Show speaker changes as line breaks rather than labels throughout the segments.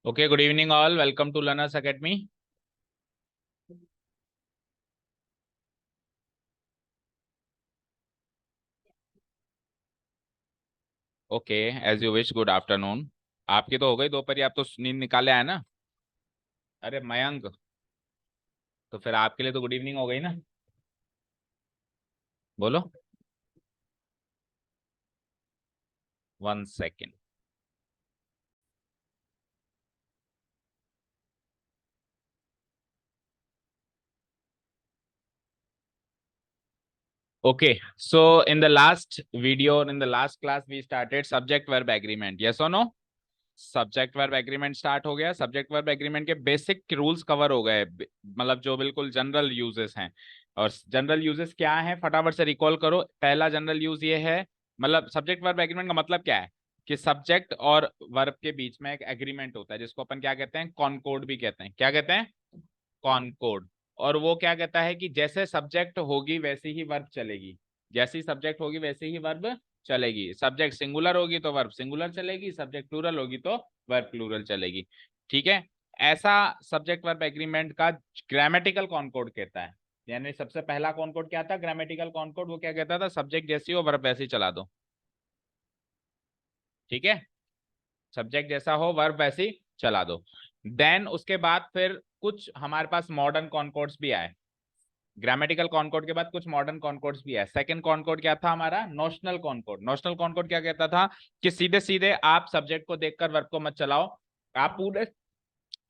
Okay, good evening all. Welcome to Learners Academy. Okay, as you wish. Good afternoon. आपकी तो हो गई दोपहर, आप तो नींद निकाले आए ना। अरे मयंक, तो फिर आपके लिए तो गुड इवनिंग हो गई ना। बोलो। 1 second. Okay, so in the last video, in the last class, we started subject verb agreement. Yes or no? Subject verb agreement start हो गया। सब्जेक्ट वर्ब एग्रीमेंट के बेसिक रूल्स कवर हो गए, मतलब जो बिल्कुल जनरल यूजेस हैं। और जनरल यूजेस क्या है, फटाफट से रिकॉल करो। पहला जनरल यूज ये है, मतलब सब्जेक्ट वर्ब एग्रीमेंट का मतलब क्या है कि सब्जेक्ट और वर्ब के बीच में एक एग्रीमेंट होता है जिसको अपन क्या कहते हैं, कॉनकोर्ड भी कहते हैं। क्या कहते हैं? कॉनकोर्ड। और वो क्या कहता है कि जैसे सब्जेक्ट होगी वैसे ही वर्ब चलेगी, जैसी सब्जेक्ट होगी वैसे ही वर्ब चलेगी। सब्जेक्ट सिंगुलर होगी तो वर्ब सिंगुलर चलेगी, सब्जेक्ट प्लूरल होगी तो वर्ब प्लूरल चलेगी। ठीक है। ऐसा सब्जेक्ट वर्ब एग्रीमेंट का ग्रामेटिकल कॉनकोर्ड कहता है। यानी सबसे पहला कॉनकोर्ड क्या था, ग्रामेटिकल कॉनकोर्ड। वो क्या कहता था, सब्जेक्ट जैसी हो वर्ब वैसी चला दो। ठीक है, सब्जेक्ट जैसा हो वर्ब वैसी चला दो। देन उसके बाद फिर कुछ हमारे पास मॉडर्न कॉनकोर्ड्स भी आए। ग्रामेटिकल कॉनकोर्ड के बाद कुछ मॉडर्न कॉनकोर्ड्स भी है। सेकंड कॉनकोर्ड क्या था हमारा, नोशनल कॉनकोर्ड। नोशनल कॉनकोर्ड क्या कहता था कि सीधे सीधे आप सब्जेक्ट को देखकर वर्ब को मत चलाओ, आप पूरे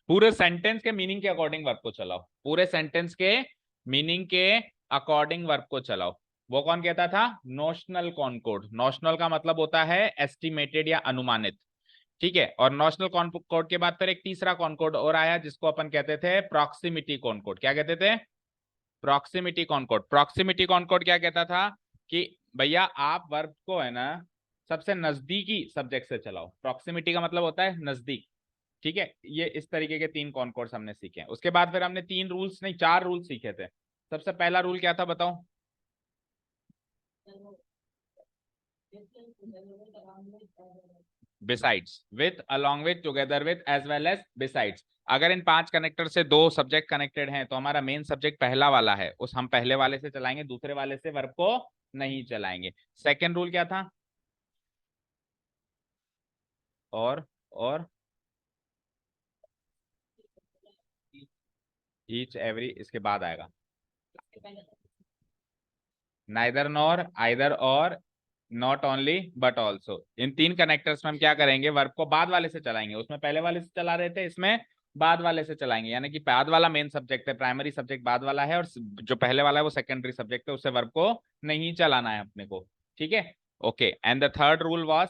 पूरे सेंटेंस के मीनिंग के अकॉर्डिंग वर्ब को चलाओ, पूरे सेंटेंस के मीनिंग के अकॉर्डिंग वर्ब को चलाओ। वो कौन कहता था, नोशनल कॉनकोर्ड। नोशनल का मतलब होता है एस्टिमेटेड या अनुमानित। ठीक है। और नोशनल कॉनकोर्ड के बाद फिर एक तीसरा कॉनकोर्ड और आया जिसको अपन कहते थे प्रॉक्सिमिटी कॉनकोर्ड। क्या कहते थे? Proximity Concord. प्रॉक्सिमिटी कॉनकोर्ड क्या कहता था कि भैया आप वर्ब को है ना सबसे नजदीकी सब्जेक्ट से चलाओ। प्रॉक्सिमिटी का मतलब होता है नजदीक। ठीक है। ये इस तरीके के तीन कॉनकोर्ड्स हमने सीखे हैं। उसके बाद फिर हमने तीन रूल्स नहीं, चार रूल्स सीखे थे। सबसे पहला रूल क्या था बताओ? Besides, with, along with, together with, as well as besides. अगर इन पांच कनेक्टर से दो सब्जेक्ट कनेक्टेड हैं तो हमारा मेन सब्जेक्ट पहला वाला है, उस हम पहले वाले से चलाएंगे, दूसरे वाले से वर्ब को नहीं चलाएंगे। सेकेंड रूल क्या था? और ईच एवरी इसके बाद आएगा। नाइदर नॉर, आइदर और, नॉट ओनली बट ऑल्सो। इन तीन कनेक्टर्स में हम क्या करेंगे, वर्ब को बाद वाले से चलाएंगे। उसमें पहले वाले से चला रहे थे, इसमें बाद वाले से चलाएंगे। यानी कि बाद वाला मेन सब्जेक्ट है, प्राइमरी सब्जेक्ट बाद वाला है, और जो पहले वाला है वो सेकेंडरी सब्जेक्ट है, उससे वर्ब को नहीं चलाना है अपने को। ठीक है। Okay, and the third rule was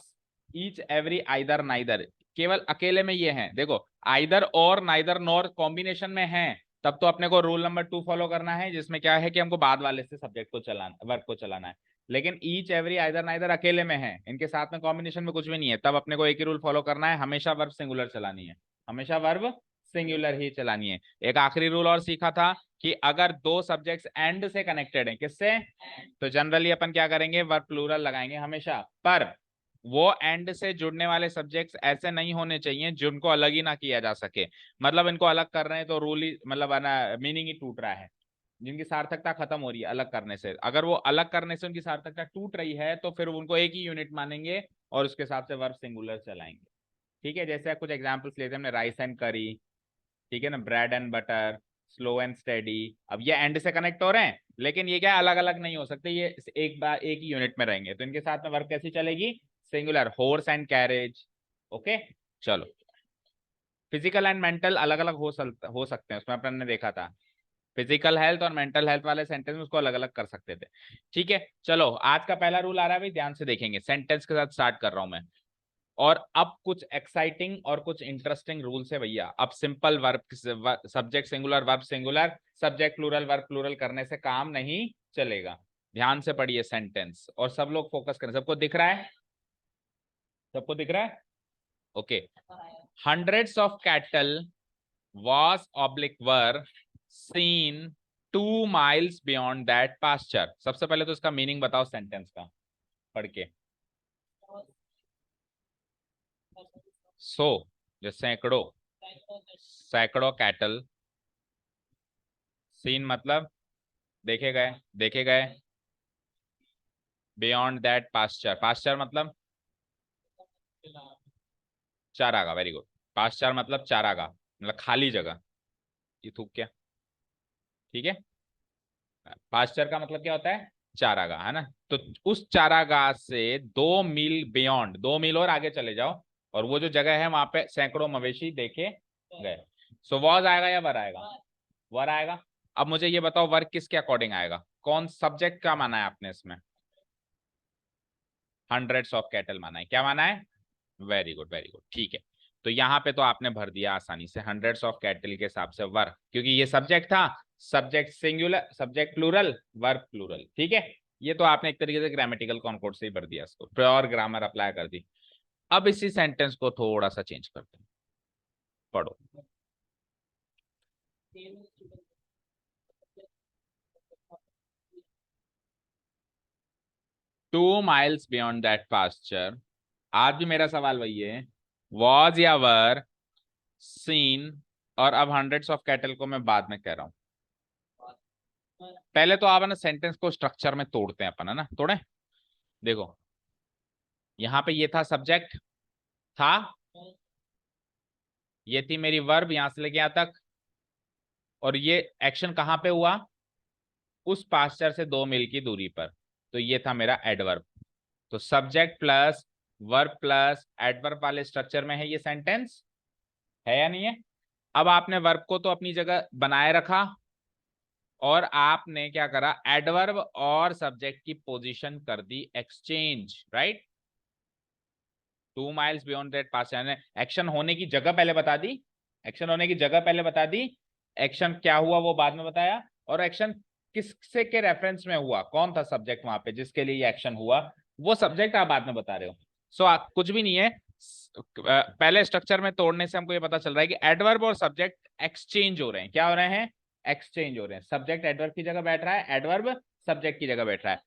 each every either neither. केवल अकेले में ये है, देखो आइदर और नाइदर नॉर कॉम्बिनेशन में है तब तो अपने को रूल नंबर 2 फॉलो करना है, जिसमें क्या है कि हमको बाद वाले से सब्जेक्ट को चलाना, वर्ब को चलाना है। लेकिन ईच एवरी आइदर नाइदर अकेले में है, इनके साथ में कॉम्बिनेशन में कुछ भी नहीं है, तब अपने को एक ही रूल फॉलो करना है, हमेशा वर्ब सिंगुलर चलानी है, हमेशा वर्ब सिंगुलर ही चलानी है। एक आखिरी रूल और सीखा था कि अगर दो सब्जेक्ट्स एंड से कनेक्टेड हैं, किससे, तो जनरली अपन क्या करेंगे, वर्ब प्लूरल लगाएंगे हमेशा। पर वो एंड से जुड़ने वाले सब्जेक्ट्स ऐसे नहीं होने चाहिए जिनको अलग ही ना किया जा सके। मतलब इनको अलग कर रहे हैं तो रूल ही, मतलब मीनिंग ही टूट रहा है, जिनकी सार्थकता खत्म हो रही है अलग करने से। अगर वो अलग करने से उनकी सार्थकता टूट रही है तो फिर उनको एक ही यूनिट मानेंगे और उसके हिसाब से वर्ब सिंगुलर चलाएंगे। ठीक है। जैसे कुछ एग्जांपल्स लेते हैं हमने, राइस एंड करी, ठीक है ना, bread and butter, slow and steady. अब ये एंड से कनेक्ट हो रहे हैं लेकिन ये क्या अलग अलग नहीं हो सकते, ये एक बार एक ही यूनिट में रहेंगे, तो इनके साथ में वर्ब कैसी चलेगी, singular. Horse and carriage. Okay, चलो। फिजिकल एंड मेंटल अलग अलग हो सकते हैं, उसमें अपन ने देखा था। फिजिकल हेल्थ और मेंटल हेल्थ वाले सेंटेंस में उसको अलग अलग कर सकते थे। ठीक है। चलो, आज का पहला रूल आ रहा है भाई, ध्यान से देखेंगे। सेंटेंस के साथ स्टार्ट कर रहा हूं मैं। और अब कुछ एक्साइटिंग और कुछ इंटरेस्टिंग रूल्स है भैया। अब simple verb, subject singular verb singular, subject plural verb plural करने से काम नहीं चलेगा। ध्यान से पढ़िए सेंटेंस और सब लोग फोकस करें। सबको दिख रहा है? सबको दिख रहा है? Okay. Hundreds of cattle was oblique were seen 2 miles beyond that pasture। सबसे पहले तो इसका मीनिंग बताओ सेंटेंस का पढ़ के। सो, जो सैकड़ों, सैकड़ों कैटल, सीन मतलब देखे गए, देखे गए, बियॉन्ड दैट पास्चर, पास्चर मतलब चारागाह, वेरी गुड, पास्चर मतलब चारागाह, मतलब खाली जगह, ये थूक क्या, ठीक है, पास्चर का मतलब क्या होता है, चारागाह, है ना। तो उस चारागाह से 2 मील बियॉन्ड, 2 मील और आगे चले जाओ, और वो जो जगह है वहां पे सैकड़ों मवेशी देखे गए। सो वॉज आएगा या वर आएगा, वर आएगा। अब मुझे ये बताओ वर किसके अकॉर्डिंग आएगा, कौन सब्जेक्ट का माना है आपने इसमें, हंड्रेड्स ऑफ कैटल माना है, क्या माना है, वेरी गुड वेरी गुड, ठीक है। तो यहाँ पे तो आपने भर दिया आसानी से, हंड्रेड्स ऑफ कैटल के हिसाब से वर, क्योंकि ये सब्जेक्ट था, subject singular, subject plural, verb plural, ठीक है। ये तो आपने एक तरीके से ग्रामेटिकल कॉनकॉर्ड से ही भर दिया, इसको प्योर ग्रामर अप्लाई कर दी। अब इसी सेंटेंस को थोड़ा सा चेंज करते हैं, पढ़ो। 2 miles बियॉन्ड दैट पास्चर, आज भी मेरा सवाल वही है, वॉज या वर सीन, और अब हंड्रेड्स ऑफ कैटल को मैं बाद में कह रहा हूं। पहले तो आप है ना सेंटेंस को स्ट्रक्चर में तोड़ते हैं अपन, है ना, तोड़े। देखो यहाँ पे ये था सब्जेक्ट, था, ये थी मेरी वर्ब यहां से लेके यहां तक, और ये एक्शन कहाँ पे हुआ, उस पास्चर से 2 मील की दूरी पर, तो ये था मेरा एडवर्ब। तो subject plus verb plus adverb वाले स्ट्रक्चर में है ये सेंटेंस, है या नहीं है। अब आपने वर्ब को तो अपनी जगह बनाए रखा, और आपने क्या करा, एडवर्ब और सब्जेक्ट की पोजीशन कर the exchange, right. 2 miles beyond that pass, यानी एक्शन होने की जगह पहले बता दी, एक्शन होने की जगह पहले बता दी, एक्शन क्या हुआ वो बाद में बताया, और एक्शन किससे के रेफरेंस में हुआ, कौन था सब्जेक्ट वहां पे जिसके लिए ये एक्शन हुआ, वो सब्जेक्ट आप बाद में बता रहे हो। सो कुछ भी नहीं है, पहले स्ट्रक्चर में तोड़ने से हमको ये पता चल रहा है कि एडवर्ब और सब्जेक्ट एक्सचेंज हो रहे हैं, क्या हो रहे हैं, एक्सचेंज हो रहे हैं, सब्जेक्ट एडवर्ब की जगह बैठ रहा है, एडवर्ब सब्जेक्ट की जगह बैठ रहा है।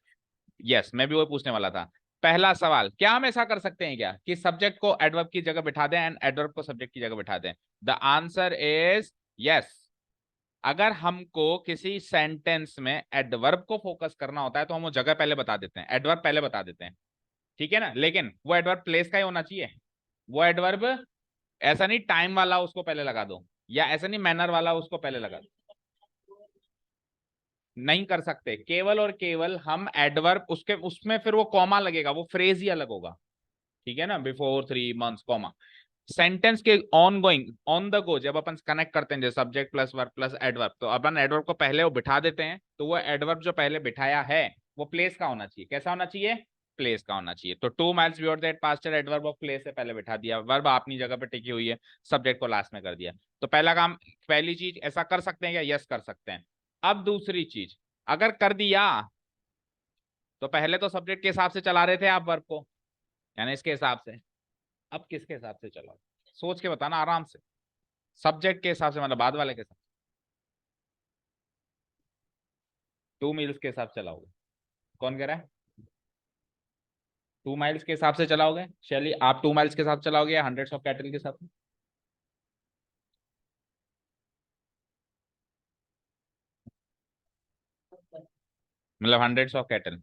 यस, मैं भी वही पूछने वाला था। पहला सवाल, क्या हम ऐसा कर सकते हैं क्या कि सब्जेक्ट को एडवर्ब की जगह बिठा दें एंड एडवर्ब को सब्जेक्ट की जगह बिठा दें। The answer is yes. अगर हमको किसी सेंटेंस में एडवर्ब को फोकस करना होता है तो हम वो जगह पहले बता देते हैं, एडवर्ब पहले बता देते हैं, ठीक है ना, लेकिन वो एडवर्ब प्लेस का ही होना चाहिए। वो एडवर्ब ऐसा नहीं टाइम वाला उसको पहले लगा दो, या ऐसा नहीं मैनर वाला उसको पहले लगा दो, नहीं कर सकते। केवल और केवल हम एडवर्ब उसके उसमें फिर वो कॉमा लगेगा, वो फ्रेज ही अलग होगा, ठीक है ना, बिफोर 3 months कॉमा। सेंटेंस के on going, on the go जब अपन कनेक्ट करते हैं जैसे subject plus verb plus adverb, तो अपन एडवर्ब को पहले वो बिठा देते हैं, तो वो एडवर्ब जो पहले बिठाया है वो प्लेस का होना चाहिए, कैसा होना चाहिए, प्लेस का होना चाहिए। तो 2 miles beyond that pasture adverb of place से पहले बिठा दिया, वर्ब अपनी जगह पे टिकी हुई है, सब्जेक्ट को लास्ट में कर दिया। तो पहला काम, पहली चीज ऐसा कर सकते हैं क्या, यस कर सकते हैं। अब दूसरी चीज, अगर कर दिया तो पहले तो सब्जेक्ट के हिसाब से चला रहे थे आप वर्ब को, यानी इसके हिसाब से, अब किसके हिसाब से चलाओ, सोच के बताना आराम से, सब्जेक्ट के हिसाब से मतलब बाद वाले के साथ, 2 मील्स के हिसाब से चलाओगे, कौन कह रहा है, 2 माइल्स के हिसाब से चलाओगे, शैली आप 2 माइल्स के साथ चलाओगे या हंड्रेड्स ऑफ कैटल के साथ, मतलब hundreds of cattle,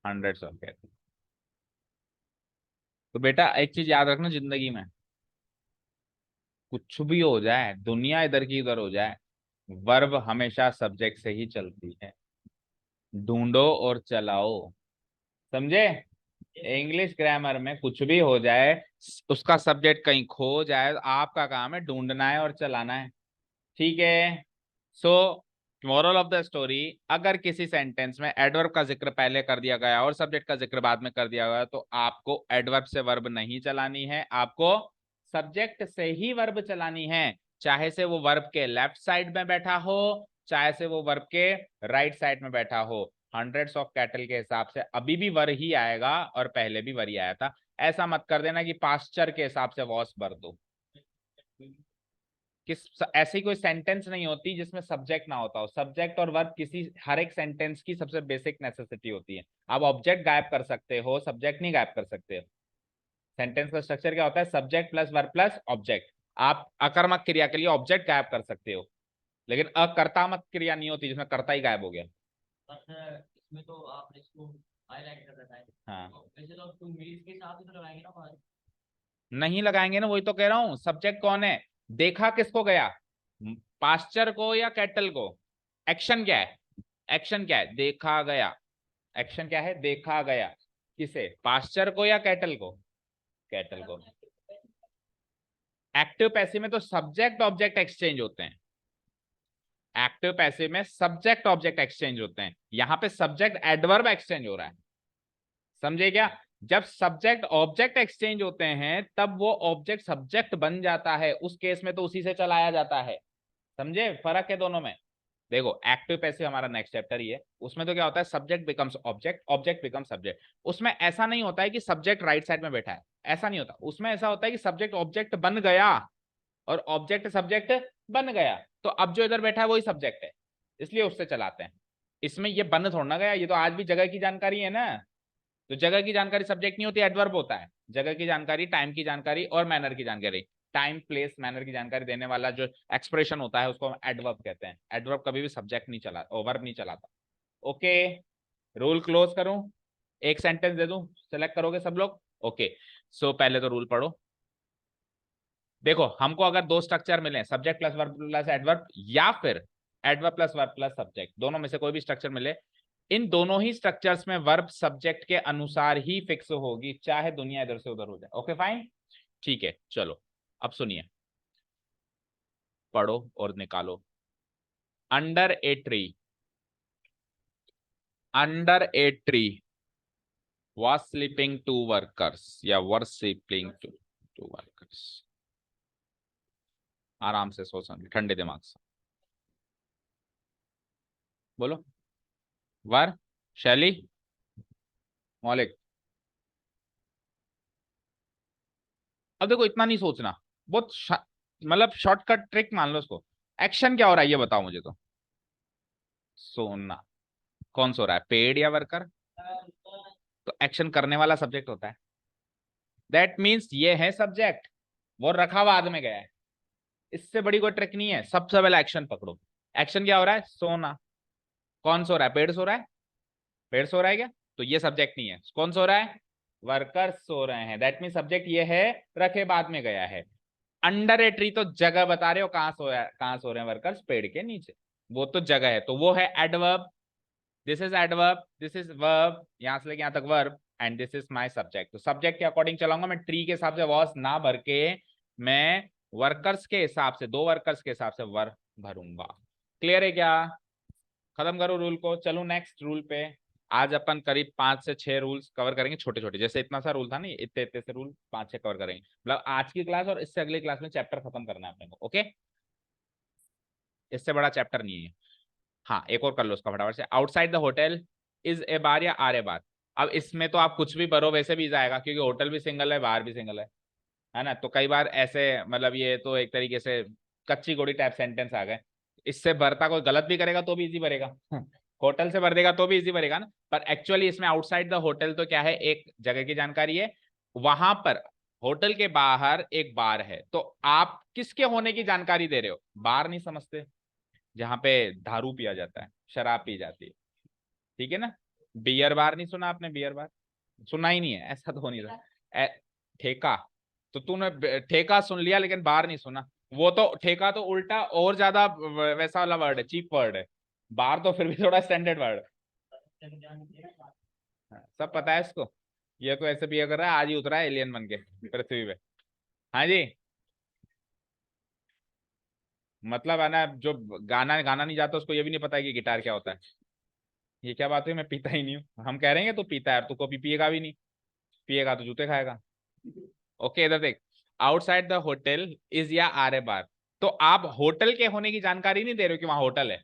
hundreds of cattle. तो बेटा एक चीज याद रखना जिंदगी में, कुछ भी हो जाए, दुनिया इधर की उधर हो जाए, वर्ब हमेशा सब्जेक्ट से ही चलती है, ढूंढो और चलाओ, समझे। इंग्लिश ग्रामर में कुछ भी हो जाए, उसका सब्जेक्ट कहीं खो जाए, तो आपका काम है ढूंढना है और चलाना है, ठीक है। सो मोरल ऑफ द स्टोरी, अगर किसी सेंटेंस में एडवर्ब का जिक्र पहले कर दिया गया और सब्जेक्ट का जिक्र बाद में कर दिया गया, तो आपको एडवर्ब से वर्ब नहीं चलानी है, आपको सब्जेक्ट से ही वर्ब चलानी है, चाहे से वो वर्ब के लेफ्ट साइड में बैठा हो, चाहे से वो वर्ब के राइट साइड में बैठा हो। हंड्रेड्स ऑफ कैटल के हिसाब से अभी भी वर ही आएगा और पहले भी वर ही आया था। ऐसा मत कर देना कि पास्चर के हिसाब से वॉस भर दो, ऐसी कोई सेंटेंस नहीं होती जिसमें सब्जेक्ट ना होता हो। सब्जेक्ट और वर्ब किसी हर एक सेंटेंस की सबसे बेसिक नेसेसिटी होती है। आप ऑब्जेक्ट गायब कर सकते हो, सब्जेक्ट नहीं गायब कर सकते हो। सेंटेंस का स्ट्रक्चर क्या होता है? Subject plus verb plus object. आप अकर्मक क्रिया के लिए ऑब्जेक्ट गायब कर सकते हो, लेकिन अकर्तामक क्रिया नहीं होती जिसमें कर्ता ही गायब हो गया।
इसमें तो आपने इसको हाईलाइट कर रखा है।
हाँ,
वैसे तो तुम मीन्स के साथ ही तो लगाएंगे ना बाहर।
नहीं लगाएंगे ना, वही तो कह रहा हूं। सब्जेक्ट कौन है? देखा किसको गया? पास्चर को या कैटल को? एक्शन क्या है? एक्शन क्या है? देखा गया। एक्शन क्या है? देखा गया। किसे? पास्चर को या कैटल को? कैटल को। एक्टिव पैसिव में तो सब्जेक्ट ऑब्जेक्ट एक्सचेंज होते हैं। एक्टिव पैसिव में सब्जेक्ट ऑब्जेक्ट एक्सचेंज होते हैं, यहां पे सब्जेक्ट एडवर्ब एक्सचेंज हो रहा है। समझे क्या? जब सब्जेक्ट ऑब्जेक्ट एक्सचेंज होते हैं तब वो ऑब्जेक्ट सब्जेक्ट बन जाता है, उस केस में तो उसी से चलाया जाता है। समझे फर्क है दोनों में? देखो, एक्टिव पैसिव हमारा नेक्स्ट चैप्टर ही है, उसमें तो क्या होता है? Subject becomes object, object becomes subject. उसमें ऐसा नहीं होता है कि सब्जेक्ट राइट साइड में बैठा है, ऐसा नहीं होता। उसमें ऐसा होता है कि सब्जेक्ट ऑब्जेक्ट बन गया और ऑब्जेक्ट सब्जेक्ट बन गया, तो अब जो इधर बैठा है वही सब्जेक्ट है, इसलिए उससे चलाते हैं। इसमें ये बन थोड़ा ना गया, ये तो आज भी जगह की जानकारी है ना। तो जगह की जानकारी सब्जेक्ट नहीं होती, एडवर्ब होता है। जगह की जानकारी, टाइम की जानकारी और मैनर की जानकारी, टाइम प्लेस मैनर की जानकारी देने वाला जो एक्सप्रेशन होता है उसको हम एडवर्ब कहते हैं। एडवर्ब कभी भी सब्जेक्ट नहीं चला, वर्ब नहीं चलाता। ओके, रूल क्लोज करूं? एक सेंटेंस दे दूं, सेलेक्ट करोगे सब लोग? ओके, सो पहले तो रूल पढ़ो। देखो, हमको अगर दो स्ट्रक्चर मिले, subject plus verb plus adverb या फिर adverb plus verb plus subject, दोनों में से कोई भी स्ट्रक्चर मिले, इन दोनों ही स्ट्रक्चर्स में वर्ब सब्जेक्ट के अनुसार ही फिक्स होगी, चाहे दुनिया इधर से उधर हो जाए। ओके फाइन, ठीक है, चलो अब सुनिए, पढ़ो और निकालो। Under a tree, under a tree was sleeping two workers या were sleeping two workers। आराम से सोच समझ ठंडे दिमाग से बोलो। वर, शैली, मौलिक। अब देखो, इतना नहीं सोचना, बहुत मतलब शॉर्टकट ट्रिक मान लो उसको। एक्शन क्या हो रहा है ये बताओ मुझे तो। सोना। कौन सो रहा है, पेड़ या वर्कर? तो एक्शन करने वाला सब्जेक्ट होता है, दैट मीन्स ये है सब्जेक्ट, वो रखा बाद में गया है। इससे बड़ी कोई ट्रिक नहीं है, सबसे पहले एक्शन पकड़ो। एक्शन क्या हो रहा है? सोना। कौन सो रहा है? पेड़ सो रहा है। पेड़ सो रहा है क्या? तो ये सब्जेक्ट नहीं है। कौन सो रहा है? वर्कर्स सो रहे हैं, दैट मीन सब्जेक्ट ये है, रखे बाद में गया है। अंडर ए ट्री तो जगह बता रहे हो, कहां सो रहा है, कहां सो रहे हैं वर्कर्स? पेड़ के नीचे, वो तो जगह है, तो वो है adverb. This is adverb, this is verb, यहां से लेके यहां तक verb, and this is my subject. तो सब्जेक्ट के अकॉर्डिंग चलाऊंगा मैं, ट्री के हिसाब से वॉस ना भर के मैं वर्कर्स के हिसाब से, दो वर्कर्स के हिसाब से वर्ब भरूंगा। क्लियर है क्या? खत्म करो रूल को, चलो नेक्स्ट रूल पे। आज अपन करीब 5 से 6 रूल्स कवर करेंगे, छोटे छोटे, जैसे इतना सा रूल था नहीं, इतने इतने से रूल 5-6 कवर करेंगे, मतलब आज की क्लास और इससे अगली क्लास में चैप्टर खत्म करना है अपने को। ओके, इससे बड़ा चैप्टर नहीं है। हाँ, एक और कर लो उसका फटाफट से। Outside the hotel is a bar या आर ए बार? अब इसमें तो आप कुछ भी भरो वैसे भी जाएगा, क्योंकि होटल भी सिंगल है, बार भी सिंगल है ना। तो कई बार ऐसे, मतलब ये तो एक तरीके से कच्ची गोड़ी टाइप सेंटेंस आ गए। इससे भरता कोई गलत भी करेगा तो भी इजी भरेगा होटल से भर देगा तो भी इजी भरेगा ना। पर एक्चुअली इसमें आउटसाइड द होटल तो क्या है? एक जगह की जानकारी है, वहां पर होटल के बाहर एक बार है, तो आप किसके होने की जानकारी दे रहे हो? बार नहीं समझते, जहां पे दारू पिया जाता है, शराब पी जाती है, ठीक है ना। बियर बार नहीं सुना आपने? बियर बार सुना ही नहीं है, ऐसा तो हो नहीं रहा। ठेका, तो तूने ठेका सुन लिया लेकिन बार नहीं सुना। वो तो ठेका तो उल्टा और ज्यादा वैसा वाला वर्ड है, चीप वर्ड है। बार तो फिर भी थोड़ा स्टैंडर्ड वर्ड है। हाँ, सब पता है इसको। ये तो ऐसे बिहेव कर रहा है, आज ही उतरा है एलियन बन के पृथ्वी पे। हाँ जी, मतलब है ना, जो गाना गाना नहीं जाता उसको ये भी नहीं पता है कि गिटार क्या होता है। ये क्या बात है, मैं पीता ही नहीं हूँ, हम कह रहे हैं तू पीता है, तू कॉफी पिएगा भी नहीं, पिएगा तो जूते खाएगा। ओके, इधर देख, आउटसाइड द होटल इज या आर ए बार, तो आप होटल के होने की जानकारी नहीं दे रहे हो कि वहां होटल है,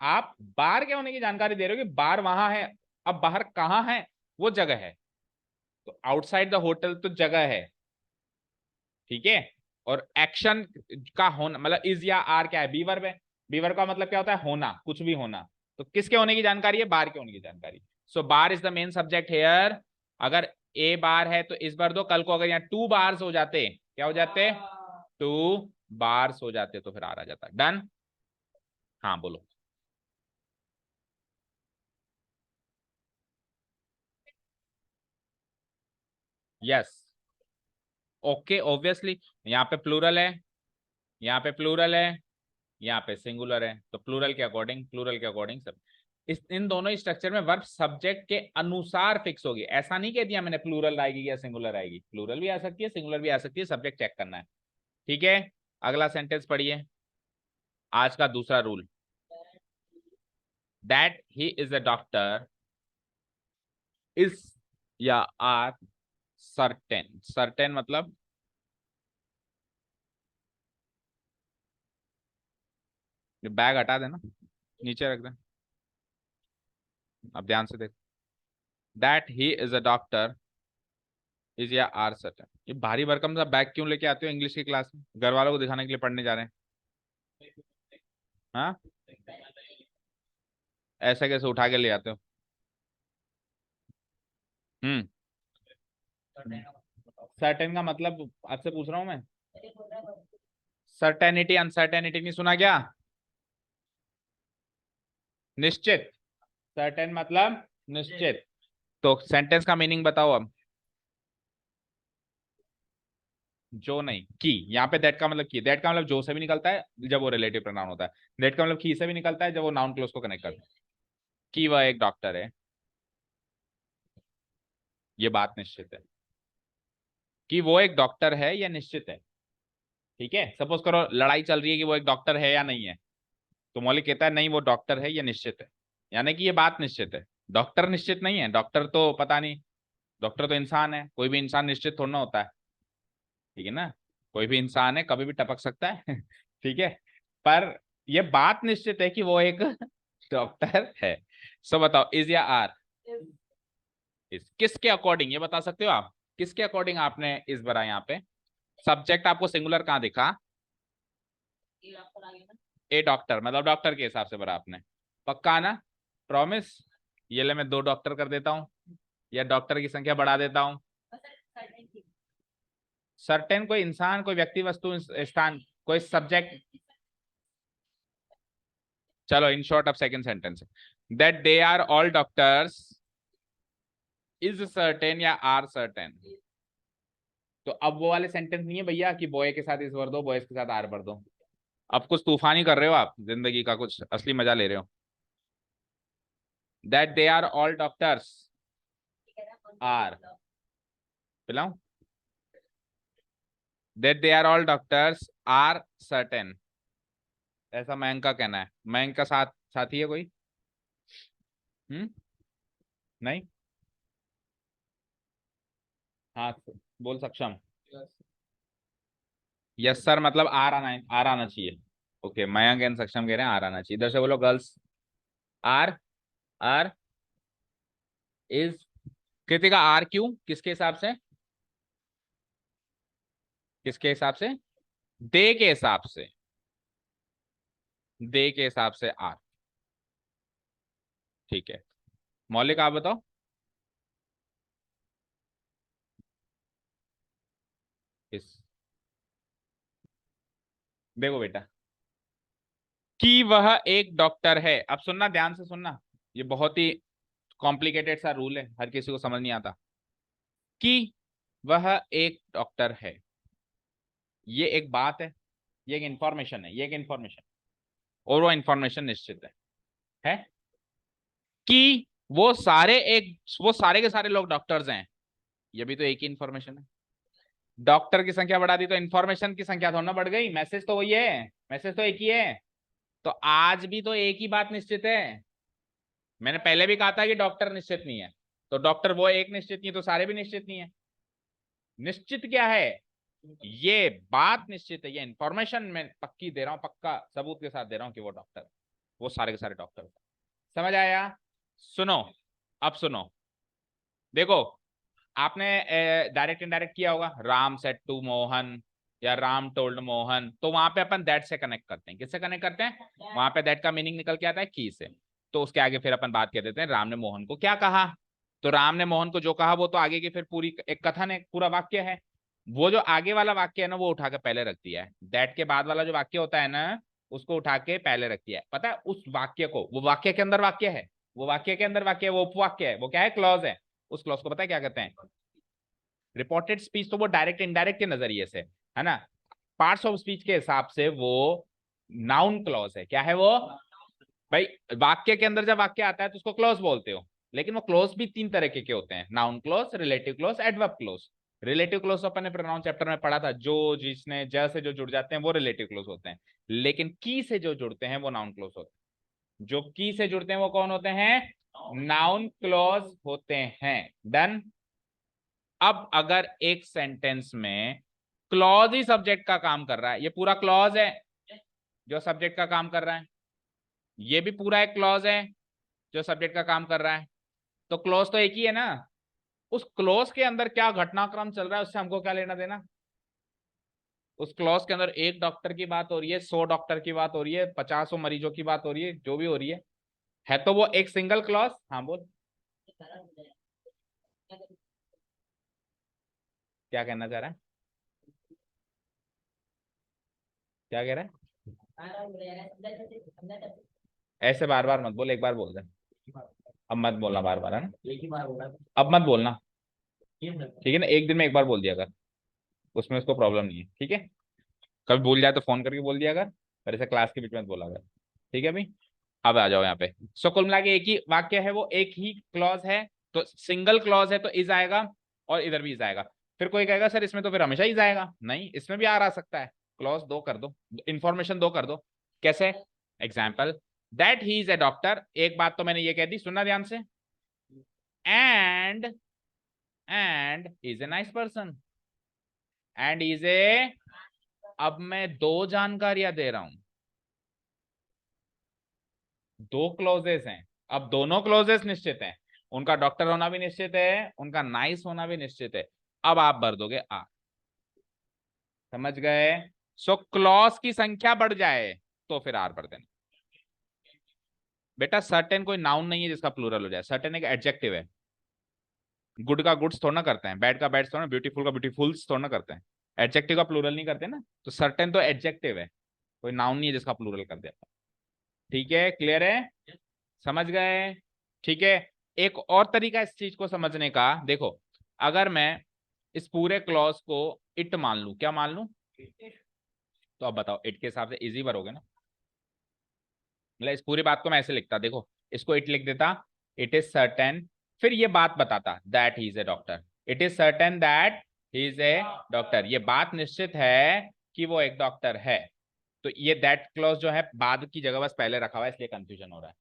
आप बार के होने की जानकारी दे रहे हो कि बार वहां है। अब बाहर कहाँ है? वो जगह है, तो आउटसाइड द होटल तो जगह है, ठीक है। और एक्शन का होना मतलब इज या आर क्या है, बी वर्ब है। बी वर्ब का मतलब क्या होता है, होना, कुछ भी होना। तो किसके होने की जानकारी है, बार के होने की जानकारी। So bar is the main subject here. अगर ए बार है तो इस बार दो, कल को अगर यहाँ टू बार्स हो जाते, क्या हो जाते, टू बार्स हो जाते, तो फिर आर आ जाता। डन। हाँ बोलो। यस। ओके ऑब्वियसली, यहाँ पे प्लूरल है, यहाँ पे प्लूरल है, यहाँ पे सिंगुलर है, तो प्लूरल के अकॉर्डिंग, प्लूरल के अकॉर्डिंग सब। इस इन दोनों स्ट्रक्चर में वर्ब सब्जेक्ट के अनुसार फिक्स होगी। ऐसा नहीं कह दिया मैंने प्लूरल आएगी या सिंगुलर आएगी, प्लूरल भी आ सकती है, सिंगुलर भी आ सकती है, सब्जेक्ट चेक करना है। ठीक है, अगला सेंटेंस पढ़िए, आज का दूसरा rule. That he is a doctor is या आर सर्टेन। सर्टेन मतलब, बैग हटा देना, नीचे रख दे, अब ध्यान से देख। That he is a doctor is या आर सर्टेन। ये भारी भरकम सा बैग क्यों लेके आते हो इंग्लिश की क्लास में, घर वालों को दिखाने के लिए पढ़ने जा रहे हैं? हाँ, ऐसे कैसे उठा के ले आते हो? हम्म। सर्टेन का मतलब आपसे पूछ रहा हूं मैं। सर्टेनिटी अनसर्टेनिटी नहीं सुना क्या? निश्चित। सर्टेन मतलब निश्चित। तो सेंटेंस का मीनिंग बताओ अब। जो नहीं, की। यहाँ पे दैट का मतलब की, दैट का मतलब जो से भी निकलता है जब वो रिलेटिव प्रोनाउन होता है। दैट का मतलब की से भी निकलता है जब वो नाउन क्लोज को कनेक्ट करता है। कि वह एक डॉक्टर है, ये बात निश्चित है। कि वो एक डॉक्टर है या निश्चित है। ठीक है, सपोज करो लड़ाई चल रही है कि वो एक डॉक्टर है या नहीं है, तो मौलिक कहता है नहीं वो डॉक्टर है या निश्चित है, यानी कि ये बात निश्चित है। डॉक्टर निश्चित नहीं है, डॉक्टर तो पता नहीं, डॉक्टर तो इंसान है, कोई भी इंसान निश्चित थोड़ा ना होता है। ठीक है ना, कोई भी इंसान है, कभी भी टपक सकता है। ठीक है, पर ये बात निश्चित है कि वो एक डॉक्टर है। सो बताओ इज या आर? इस किसके अकॉर्डिंग, ये बता सकते हो आप, किसके अकॉर्डिंग आपने इस भरा यहाँ पे? सब्जेक्ट आपको सिंगुलर कहाँ दिखा? ए डॉक्टर मतलब डॉक्टर के हिसाब से भरा आपने, पक्का ना? प्रॉमिस? ये ले मैं दो डॉक्टर कर देता हूँ, या डॉक्टर की संख्या बढ़ा देता हूँ। सर्टेन कोई इंसान, कोई व्यक्ति, वस्तु, स्थान, कोई सब्जेक्ट। चलो इन शॉर्ट अब second sentence, that they are all doctors is certain या आर सर्टेन। तो अब वो वाले सेंटेंस नहीं है भैया कि बॉय के साथ इस भर दो, बॉयज के साथ आर भर दो। अब कुछ तूफानी कर रहे हो आप जिंदगी का, कुछ असली मजा ले रहे हो। That they are all doctors are, पिलाऊं? That they are all doctors are certain, ऐसा मयंक का कहना है। मयंक का साथी है कोई? हम्म। नहीं। हाँ, बोल सक्षम। यस सर मतलब आर आना है, आर आना चाहिए। ओके, मयंक एंड सक्षम कह रहे हैं आर आना चाहिए, इधर से बोलो girls. Are, are is. Kritika are क्यों, किसके हिसाब से? किसके हिसाब से? दे के हिसाब से, दे के हिसाब से आर। ठीक है, मौलिक आप बताओ। किस? देखो बेटा, कि वह एक डॉक्टर है, अब सुनना ध्यान से सुनना, ये बहुत ही कॉम्प्लिकेटेड सा रूल है, हर किसी को समझ नहीं आता। कि वह एक डॉक्टर है, ये एक बात है, ये एक इंफॉर्मेशन है, ये एक इंफॉर्मेशन, और वो इंफॉर्मेशन निश्चित है कि वो सारे के सारे लोग डॉक्टर्स हैं, ये भी तो एक ही इंफॉर्मेशन है। डॉक्टर की संख्या बढ़ा दी तो इंफॉर्मेशन की संख्या थोड़ा ना बढ़ गई, मैसेज तो वही है, मैसेज तो एक ही है। तो आज भी तो एक ही बात निश्चित है। मैंने पहले भी कहा था कि डॉक्टर निश्चित नहीं है, तो डॉक्टर वो एक निश्चित नहीं, तो सारे भी निश्चित नहीं है। निश्चित क्या है, ये बात निश्चित है, ये इंफॉर्मेशन मैं पक्की दे रहा हूं, पक्का सबूत के साथ दे रहा हूं कि वो डॉक्टर, वो सारे के सारे डॉक्टर। समझ आया? सुनो, अब सुनो, देखो, आपने डायरेक्ट इनडायरेक्ट किया होगा, राम सेड टू मोहन, या राम टोल्ड मोहन, तो वहां पे अपन दैट से कनेक्ट करते हैं। किससे कनेक्ट करते हैं? वहां पे दैट का मीनिंग निकल के आता है की से। तो उसके आगे फिर अपन बात कर देते हैं राम ने मोहन को क्या कहा। तो राम ने मोहन को जो कहा वो तो आगे की फिर पूरी एक कथन है, पूरा वाक्य है। वो जो आगे वाला वाक्य है ना वो उठा के पहले रख दिया है। दैट के बाद वाला जो वाक्य होता है ना उसको उठा के पहले रख दिया है। पता है उस वाक्य को, वो वाक्य के अंदर वाक्य है, वो वाक्य के अंदर वाक्य है, वो उपवाक्य है, वो क्या है? क्लॉज है। उस क्लॉज को पता है क्या कहते हैं? रिपोर्टेड स्पीच तो वो डायरेक्ट इनडायरेक्ट के नजरिए से है ना, पार्ट्स ऑफ स्पीच के हिसाब से वो नाउन क्लॉज है। क्या है वो? भाई वाक्य के अंदर जब वाक्य आता है तो उसको क्लॉज बोलते हो, लेकिन वो क्लॉज भी तीन तरह के होते हैं, noun clause, relative clause, adverb clause. Relative clause तो अपन ने प्रोनाउन चैप्टर में पढ़ा था, जो जिसने ज से जो जुड़ जाते हैं वो रिलेटिव क्लॉज होते हैं, लेकिन की से जो जुड़ते हैं वो नाउन क्लॉज होते हैं। जो की से जुड़ते हैं वो कौन होते हैं? नाउन क्लॉज होते हैं। डन। अब अगर एक सेंटेंस में क्लॉज ही सब्जेक्ट का काम कर रहा है, ये पूरा क्लॉज है जो सब्जेक्ट का काम कर रहा है, ये भी पूरा एक क्लॉज है जो सब्जेक्ट का काम कर रहा है, तो क्लॉज तो एक ही है ना। उस क्लॉज के अंदर क्या घटनाक्रम चल रहा है उससे हमको क्या लेना देना? उस क्लॉज के अंदर एक डॉक्टर की बात हो रही है, 100 डॉक्टर की बात हो रही है, 50 मरीजों की बात हो रही है, जो भी हो रही है तो वो एक सिंगल क्लॉज। हाँ बोल, क्या कहना चाह रहा है? क्या कह रहा है? ऐसे बार बार मत बोल, एक बार बोल दे। अब मत बोलना बार बार, है ना?
एक ही बार बोला।
अब मत बोलना,
ये सर।
ठीक है ना? एक दिन में एक बार बोल दिया कर, उसमें उसको प्रॉब्लम नहीं है, ठीक है? कभी भूल जाए तो फोन करके बोल दिया कर, पर ऐसे क्लास के बीच में मत बोला कर, ठीक है भाई? अब आ जाओ यहाँ पे। सो कुल मिला के एक ही वाक्य है, वो एक ही क्लॉज है, तो सिंगल क्लॉज है तो इज आएगा, और इधर भी इज आएगा। फिर कोई कहेगा सर इसमें तो फिर हमेशा इज आएगा, नहीं इसमें भी आ रहा सकता है। क्लॉज दो कर दो, इंफॉर्मेशन दो कर दो। कैसे? Example, that he is a doctor, एक बात तो मैंने ये कह दी, सुनना ध्यान से। And is a nice person, and is a, अब मैं दो जानकारियां दे रहा हूं, दो क्लोजेस हैं। अब दोनों क्लोजेस निश्चित हैं, उनका डॉक्टर होना भी निश्चित है, उनका नाइस होना भी निश्चित है। अब आप भर दोगे आ, समझ गए? सो क्लॉज की संख्या बढ़ जाए तो फिर आर भर देना। बेटा सर्टेन कोई नाउन नहीं है जिसका प्लूरल हो जाए, सर्टेन एक एडजेक्टिव है। गुड का गुड्स थोड़ा ना करते हैं, बैड का बैड्स थोड़ा, ब्यूटीफुल का ब्यूटीफुल्स थोड़ा ना करते हैं, एडजेक्टिव का प्लूरल नहीं करते ना। तो सर्टेन तो एडजेक्टिव है, कोई नाउन नहीं है जिसका प्लूरल कर दिया। ठीक है, क्लियर है? समझ गए? ठीक है। एक और तरीका इस चीज को समझने का, देखो, अगर मैं इस पूरे क्लॉज को इट मान लूं, क्या मान लूं? तो अब बताओ इट के हिसाब से इजी भरोगे ना? मतलब इस पूरी बात को मैं ऐसे लिखता, देखो, इसको इट लिख देता, इट इज सर्टेन, फिर ये बात बताता that he is a doctor. It is certain that he is a doctor, ये बात निश्चित है कि वो एक डॉक्टर है। तो ये दैट क्लॉज जो है बाद की जगह बस पहले रखा हुआ है, इसलिए कंफ्यूजन हो रहा है।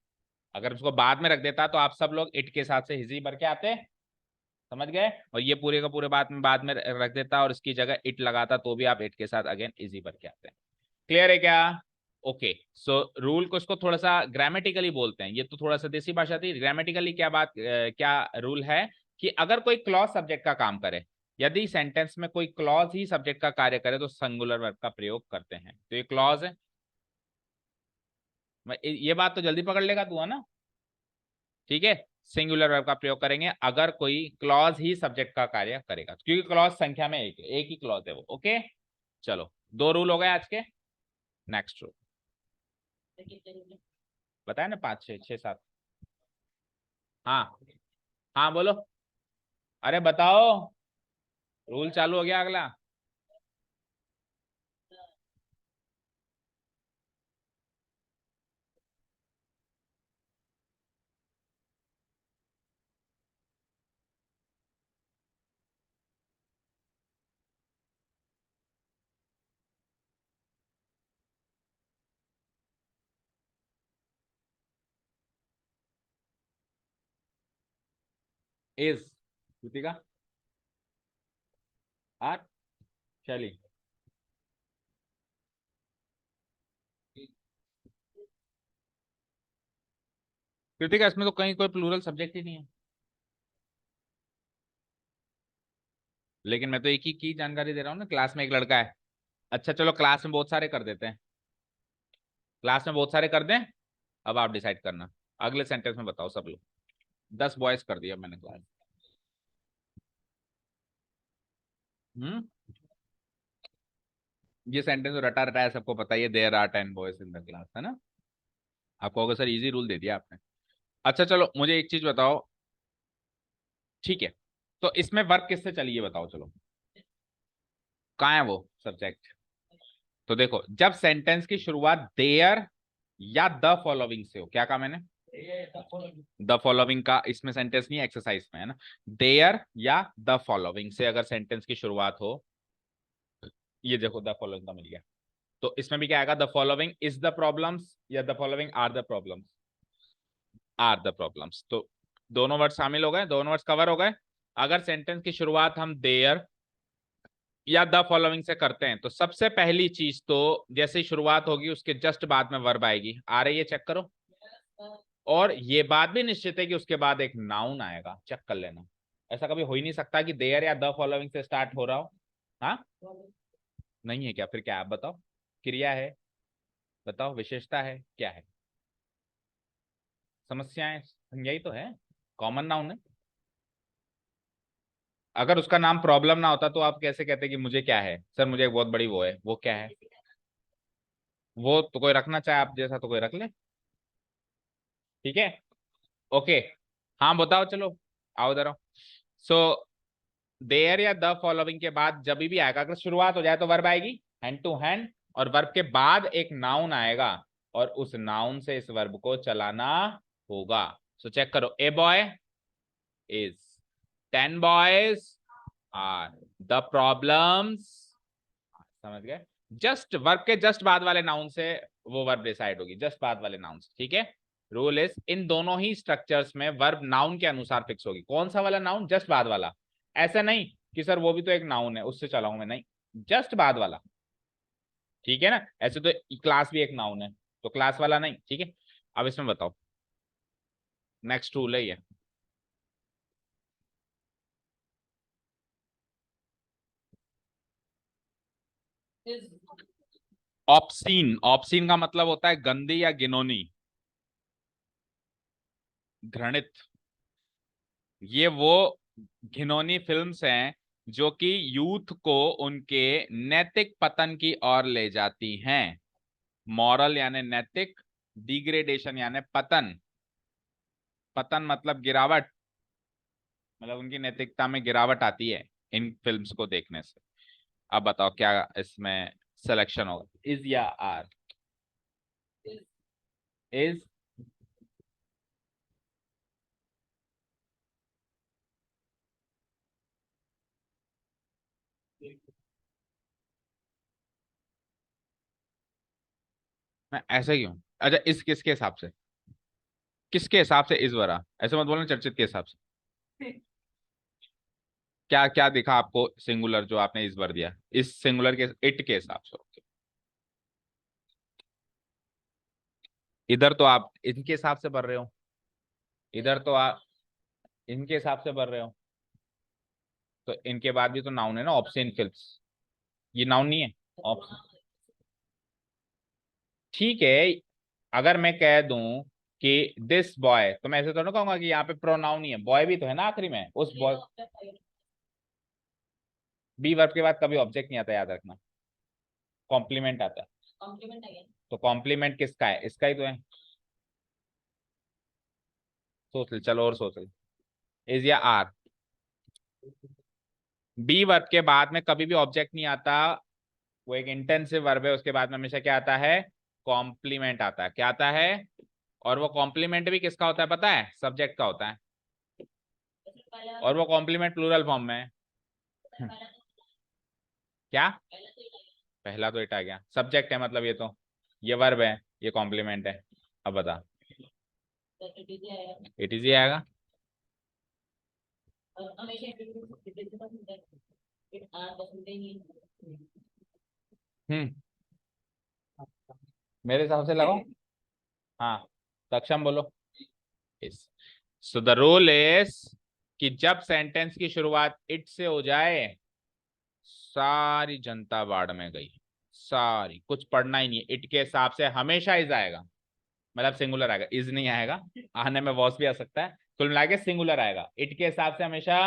अगर उसको बाद में रख देता तो आप सब लोग इट के साथ से हिजी भर के आते, समझ गए? और ये पूरे का पूरे बात में बाद में रख देता और इसकी जगह इट लगाता तो भी आप इट के साथ अगेन इजी भर के आते हैं। क्लियर है क्या? ओके। सो रूल को इसको थोड़ा सा ग्रामेटिकली बोलते हैं, ये तो थोड़ा सा देसी भाषा थी। ग्रामेटिकली क्या बात, क्या रूल है कि अगर कोई क्लॉज सब्जेक्ट का काम करे, यदि सेंटेंस में कोई क्लॉज ही सब्जेक्ट का कार्य करे तो सिंगुलर वर्ब का प्रयोग करते हैं। तो ये क्लॉज है, ये बात तो जल्दी पकड़ लेगा तू, है ना? ठीक है, सिंगुलर वर्ब का प्रयोग करेंगे अगर कोई क्लॉज ही सब्जेक्ट का कार्य करेगा, क्योंकि क्लॉज संख्या में एक ही क्लॉज है वो। ओके, चलो, दो रूल हो गए आज के। नेक्स्ट रूल बताया ना, पांच छः छः सात। हाँ, हाँ बोलो, अरे बताओ, रूल चालू हो गया अगला। इज कृतिका, आर, शैली। कृतिका इसमें तो कहीं कोई प्लूरल सब्जेक्ट ही नहीं है, लेकिन मैं तो एक ही की जानकारी दे रहा हूँ ना। क्लास में एक लड़का है, अच्छा चलो क्लास में बहुत सारे कर देते हैं, क्लास में बहुत सारे कर दें। अब आप डिसाइड करना, अगले सेंटेंस में बताओ सब लोग। 10 बॉयज कर दिया मैंने क्लास। हम्म, ये सेंटेंस रटा रटा है, सबको पता ही है, there are 10 boys in the class, है ना। आपको अगर सर इजी रूल दे दिया आपने। अच्छा चलो मुझे एक चीज बताओ, ठीक है, तो इसमें वर्क किससे चली है बताओ चलो, कहाँ है वो सब्जेक्ट। तो देखो जब सेंटेंस की शुरुआत देयर या द फॉलोइंग से हो, क्या कहा मैंने, द फॉलोइंग का इसमें सेंटेंस नहीं, एक्सरसाइज में है ना, देयर या द फॉलोइंग से अगर सेंटेंस की शुरुआत हो, ये देखो द फॉलोइंग का मिल गया, तो इसमें भी क्या आएगा, the following is the problems या the following are the problems, are the problems. तो दोनों वर्ड शामिल हो गए, दोनों वर्ड कवर हो गए। अगर सेंटेंस की शुरुआत हम देयर या द फॉलोइंग से करते हैं तो सबसे पहली चीज तो जैसे ही शुरुआत होगी उसके जस्ट बाद में वर्ब आएगी, आ रही है, चेक करो। और ये बात भी निश्चित है कि उसके बाद एक नाउन आएगा, चेक कर लेना। ऐसा कभी हो ही नहीं सकता कि देयर या द फॉलोइंग से स्टार्ट हो रहा हो। हाँ, नहीं है क्या, फिर क्या, आप बताओ, क्रिया है, बताओ विशेषता है, क्या है, समस्याएं, यही तो है, कॉमन नाउन है। अगर उसका नाम प्रॉब्लम ना होता तो आप कैसे कहते कि मुझे क्या है सर, मुझे एक बहुत बड़ी वो है, वो क्या है, वो तो कोई रखना चाहे आप जैसा तो कोई रख ले, ठीक है, ओके। हाँ बताओ चलो, आओ इधर आओ। सो देयर या द फॉलोइंग के बाद जब भी आएगा, अगर शुरुआत हो जाए तो वर्ब आएगी हैंड टू हैंड, और वर्ब के बाद एक नाउन आएगा और उस नाउन से इस वर्ब को चलाना होगा। सो चेक करो, a boy is, 10 boys are, the problems, समझ गए। जस्ट वर्ब के जस्ट बाद वाले नाउन से वो वर्ब डिसाइड होगी, जस्ट बाद वाले नाउन से, ठीक है। रूल इज इन दोनों ही स्ट्रक्चर्स में वर्ब नाउन के अनुसार फिक्स होगी। कौन सा वाला नाउन, जस्ट बाद वाला, ऐसा नहीं कि सर वो भी तो एक नाउन है उससे चलाऊं मैं, नहीं, जस्ट बाद वाला, ठीक है ना। ऐसे तो क्लास भी एक नाउन है, तो क्लास वाला नहीं, ठीक है। अब इसमें बताओ, नेक्स्ट रूल है ये,
is
ऑप्सीन। ऑप्सीन का मतलब होता है गंदी या घिनौनी, घृणित। ये वो घिनौनी फिल्म्स हैं जो कि यूथ को उनके नैतिक पतन की ओर ले जाती हैं। मॉरल यानी नैतिक, डिग्रेडेशन यानी पतन, पतन मतलब गिरावट, मतलब उनकी नैतिकता में गिरावट आती है इन फिल्म्स को देखने से। अब बताओ क्या इसमें सिलेक्शन होगा, इज या आर, इज, मैं ऐसे क्यों, अच्छा इस किसके हिसाब से, किसके हिसाब से इस वरा, ऐसे मत बोलना, चर्चित के हिसाब से। क्या क्या दिखा आपको सिंगुलर जो आपने इस बार दिया, इस सिंगुलर के इट के हिसाब से, okay। इधर तो आप इनके हिसाब से भर रहे हो, इधर तो आप इनके हिसाब से भर रहे हो, तो इनके बाद भी तो नाउन है ना, ऑप्शन फिल्म्स, ये नाउन नहीं है, ऑप्शन, ठीक है। अगर मैं कह दूं कि दिस बॉय, तो मैं ऐसे तो ना कहूंगा कि यहाँ पे प्रोनाउन ही है, बॉय भी तो है ना आखिरी में, उस बॉय, बी वर्ब के बाद कभी ऑब्जेक्ट नहीं आता, याद रखना, कॉम्प्लीमेंट आता है।
कॉम्प्लीमेंट है।
तो कॉम्प्लीमेंट किसका है, इसका ही तो है, सोच ले, चलो और सोच ले, इज या आर। बी वर्ब के बाद में कभी भी ऑब्जेक्ट नहीं आता, वो एक इंटेंसिव वर्ब है, उसके बाद में हमेशा क्या आता है, कॉम्प्लीमेंट आता है, क्या आता है, और वो कॉम्प्लीमेंट भी किसका होता है पता है, सब्जेक्ट का होता है, और वो कॉम्प्लीमेंट प्लूरल फॉर्म में है। क्या, पहला तो इट आ गया, सब्जेक्ट है मतलब, ये तो ये वर्ब है, ये कॉम्प्लीमेंट है। अब बता, इट इज ही आएगा। हम्म, मेरे हिसाब से लगाओ, हाँ, सक्षम बोलो, इस, सो द रूल इज कि जब सेंटेंस की शुरुआत इट से हो जाए, सारी जनता बाढ़ में गई, सॉरी, कुछ पढ़ना ही नहीं है। इट के हिसाब से हमेशा इज आएगा, मतलब सिंगुलर आएगा, इज नहीं आएगा। आने में वॉस भी आ सकता है, कुल मिला के सिंगुलर आएगा। इट के हिसाब से हमेशा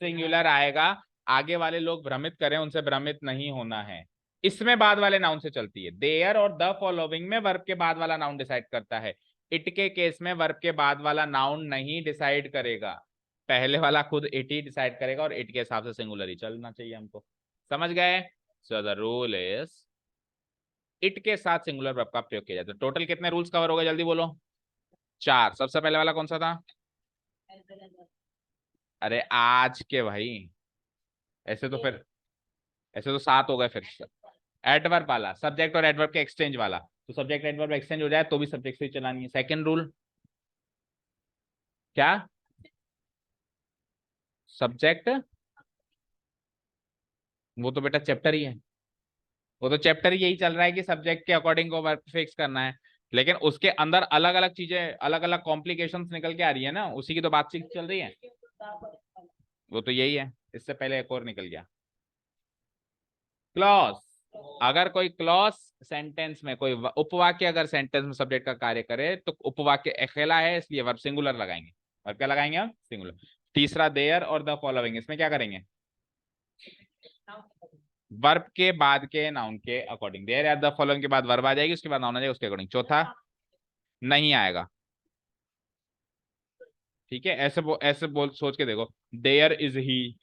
सिंगुलर आएगा। आगे वाले लोग भ्रमित करें, उनसे भ्रमित नहीं होना है। इसमें बाद वाले नाउन से चलती है। देयर और द फॉलोइंग में वर्ब के बाद वाला नाउन डिसाइड करता है। इट के केस में वर्ब के बाद वाला नाउन नहीं डिसाइड करेगा, पहले वाला खुद इट ही डिसाइड करेगा, और इट के हिसाब से सिंगुलर ही चलना चाहिए हमको। समझ गए? So the rule is it के साथ सिंगुलर वर्ब का प्रयोग किया जाता है। टोटल कितने रूल्स कवर हो गए, जल्दी बोलो? 4। सबसे पहले वाला कौन सा था? अरे आज के भाई, ऐसे तो फिर ऐसे तो 7 हो गए फिर। एडवर्ब वाला, सब्जेक्ट और एडवर्ब के एक्सचेंज वाला, तो सब्जेक्ट एडवर्ब एक्सचेंज हो जाए तो भी सब्जेक्ट से ही चलानी है। सेकंड रूल क्या? सब्जेक्ट, वो तो बेटा चैप्टर ही है, वो तो चैप्टर ही यही चल रहा है कि सब्जेक्ट के अकॉर्डिंग को वर्ब फिक्स करना है। लेकिन उसके अंदर अलग अलग चीजें, अलग अलग कॉम्प्लिकेशंस निकल के आ रही है ना, उसी की तो बातचीत चल रही है। वो तो यही है, इससे पहले एक और निकल गया। क्लॉज, अगर कोई क्लॉज सेंटेंस में, कोई उपवाक्य अगर सेंटेंस में सब्जेक्ट का कार्य करे तो उपवाक्य अकेला है, इसलिए वर्ब सिंगुलर लगाएंगे। वर्ब क्या लगाएंगे हम? सिंगुलर। तीसरा देयर और द फॉलोइंग, इसमें क्या करेंगे? वर्ब के बाद के नाउन के अकॉर्डिंग। देयर या द फॉलोइंग के बाद वर्ब आ जाएगी, उसके बाद नाउन आ जाएगा उसके अकॉर्डिंग। चौथा नहीं आएगा, ठीक है? ऐसे बोल, सोच के देखो। देयर इज ही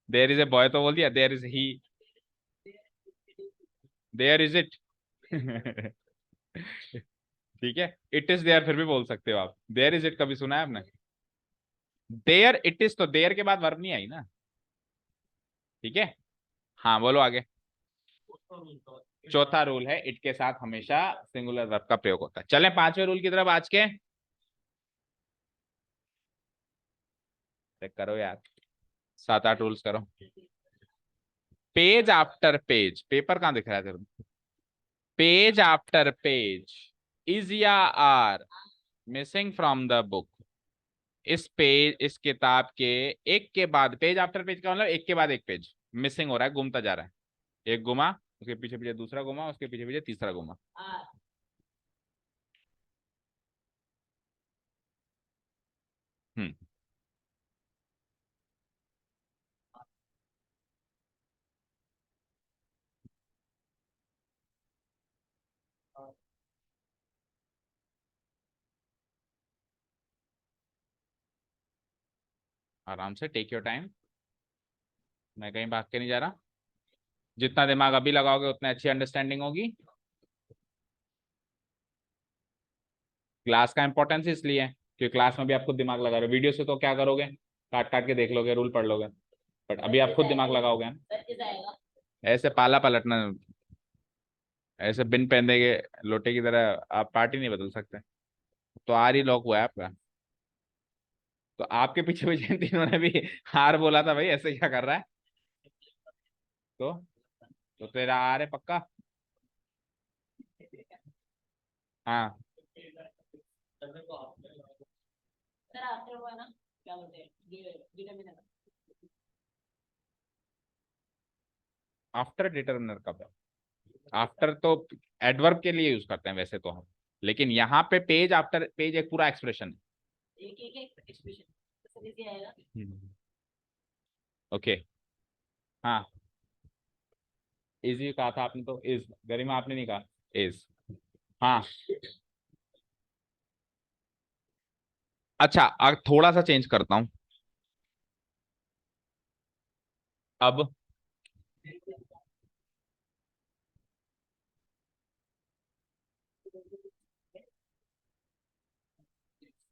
देयर इज ए बॉय तो बोल दिया, देयर इज ही, देयर इज इट ठीक है? इट इज देयर फिर भी बोल सकते हो आप, देयर इज इट कभी सुना है आपने? देयर इट इज, तो देयर के बाद वर्ब नहीं आई ना, ठीक है? हाँ बोलो आगे। चौथा रूल है, इट के साथ हमेशा सिंगुलर वर्ब का प्रयोग होता है। चलें 5वें रूल की तरफ आज के। चेक करो यार, 7-8 रूल्स करो। पेज आफ्टर पेज, पेपर कहाँ दिख रहा है तेरे? पेज आफ्टर पेज इज या are missing from the book. इस पेज, इस किताब के एक के बाद, पेज आफ्टर पेज का मतलब एक के बाद एक पेज मिसिंग हो रहा है, गुमता जा रहा है। एक गुमा, उसके पीछे पीछे दूसरा गुमा, उसके पीछे पीछे तीसरा गुमा। हम्म। आराम से, टेक योर टाइम, मैं कहीं भाग के नहीं जा रहा। जितना दिमाग अभी लगाओगे उतनी अच्छी अंडरस्टैंडिंग होगी। क्लास का इंपॉर्टेंस इसलिए है कि क्लास में भी आप खुद दिमाग लगा रहे हो, वीडियो से तो क्या करोगे, काट काट के देख लोगे, रूल पढ़ लोगे, बट अभी आप खुद दिमाग लगाओगे। ऐसे पाला पलटना, ऐसे बिन पहनने के लोटे की तरह आप पार्टी नहीं बदल सकते। तो आर ही लॉक हुआ है आपका। तो आपके पीछे पीछे इन तीनों ने भी हार बोला था भाई, ऐसे क्या कर रहा है? तो तो तेरा आर है पक्का? हाँ। आफ्टर डिटरमिनर कब है? आफ्टर तो एडवर्ब के लिए यूज करते हैं वैसे तो हम, लेकिन यहाँ पे पेज आफ्टर पेज एक पूरा एक्सप्रेशन है। ओके। हाँ, इजी कहा था आपने, तो इज। गरिमा आपने नहीं कहा इज। हाँ। अच्छा, थोड़ा सा चेंज करता हूं अब।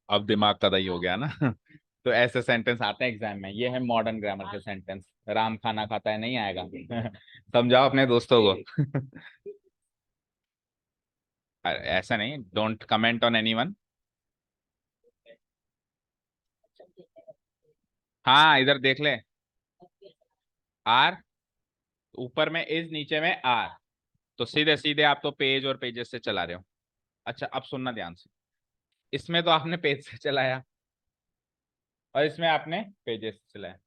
अब दिमाग का दही हो गया ना तो ऐसे सेंटेंस आते हैं एग्जाम में, ये है मॉडर्न ग्रामर के सेंटेंस। राम खाना खाता है नहीं आएगा समझाओ अपने दोस्तों को ऐसा नहीं, डोंट कमेंट ऑन एनीवन। हाँ इधर देख ले, आर ऊपर में इज, नीचे में आर, तो सीधे सीधे आप तो पेज और पेजेस से चला रहे हो। अच्छा अब सुनना ध्यान से, इसमें तो आपने पेज से चलाया और इसमें आपने पेजेस से चलाया।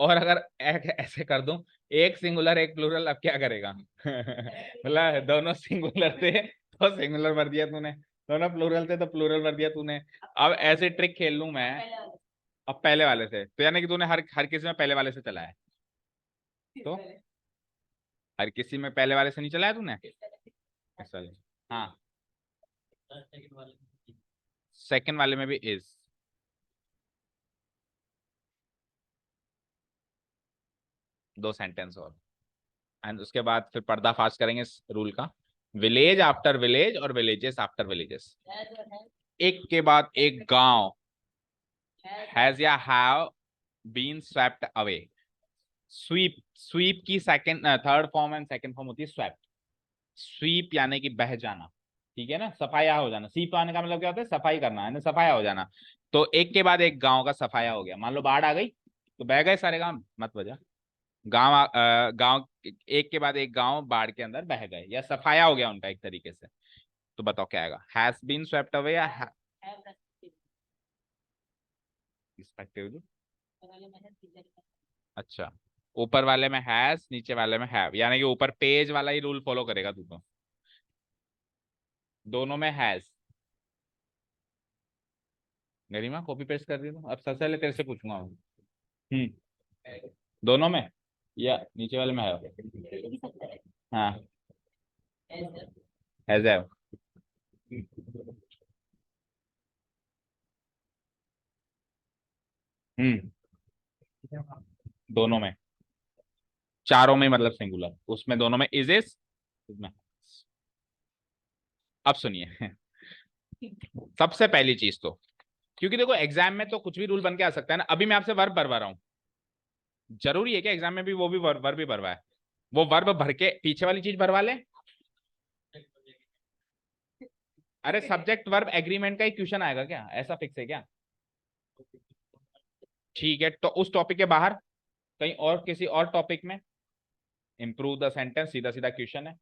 और अगर ऐसे कर दूं, एक सिंगुलर एक प्लूरल, अब क्या करेगा? मतलब दोनों सिंगुलर थे तो सिंगुलर भर दिया तूने, दोनों प्लूरल थे तो प्लूरल भर दिया तूने। अब ऐसे ट्रिक खेल लूं मैं, अब पहले वाले से, तो यानी कि तूने हर हर किसी में पहले वाले से चला है, तो हर किसी में पहले वाले से नहीं चलाया तूने ऐसा? हाँ,
सेकंड वाले में
सेकंड वाले में भी इज, दो सेंटेंस और, एंड उसके बाद फिर पर्दाफाश करेंगे इस रूल का। विलेज आफ्टर विलेज और विलेजेस आफ्टर विलेजेस, एक के बाद एक गांव हैज या have been swept away. Sweep, sweep की second third form and second form होती है स्वेप्ट। स्वीप यानी कि बह जाना, ठीक है ना, सफाया हो जाना। सीप आने का मतलब क्या होता है? सफाई करना है ना, सफाया हो जाना। तो एक के बाद एक गांव का सफाया हो गया। मान लो बाढ़ आ गई तो बह गए सारे गांव, मत बजा। गांव एक के बाद एक गांव बाढ़ के अंदर बह गए या सफाया हो गया उनका एक तरीके से। तो बताओ क्या आएगा? हैज बीन स्वेप्ट अवे या रिस्पेक्टिवली? अच्छा, ऊपर वाले में हैज, नीचे वाले में हैव, यानी कि ऊपर पेज वाला ही रूल फॉलो करेगा तू तो। दोनों में हैज। गरिमा कॉपी पेस्ट कर दी तो अब सबसे पहले तेरे से पूछूंगा मैं। दोनों में या नीचे वाले में है? हाँ, हैज हैव। हम्म, दोनों में, चारों में मतलब सिंगुलर, उसमें दोनों में इज इज, इसमें। अब सुनिए, सबसे पहली चीज तो, क्योंकि देखो एग्जाम में तो कुछ भी रूल बन के आ सकता है ना। अभी मैं आपसे वर्ब भरवा रहा हूँ, जरूरी है कि एग्जाम में भी वो भी वर्ब भी भरवा है? वो वर्ब भर के पीछे वाली चीज भरवा ले। अरे सब्जेक्ट वर्ब एग्रीमेंट का ही क्वेश्चन आएगा क्या? ऐसा फिक्स है क्या? ठीक है, तो उस टॉपिक के बाहर कहीं और किसी और टॉपिक में इंप्रूव द सेंटेंस, सीधा सीधा क्वेश्चन है,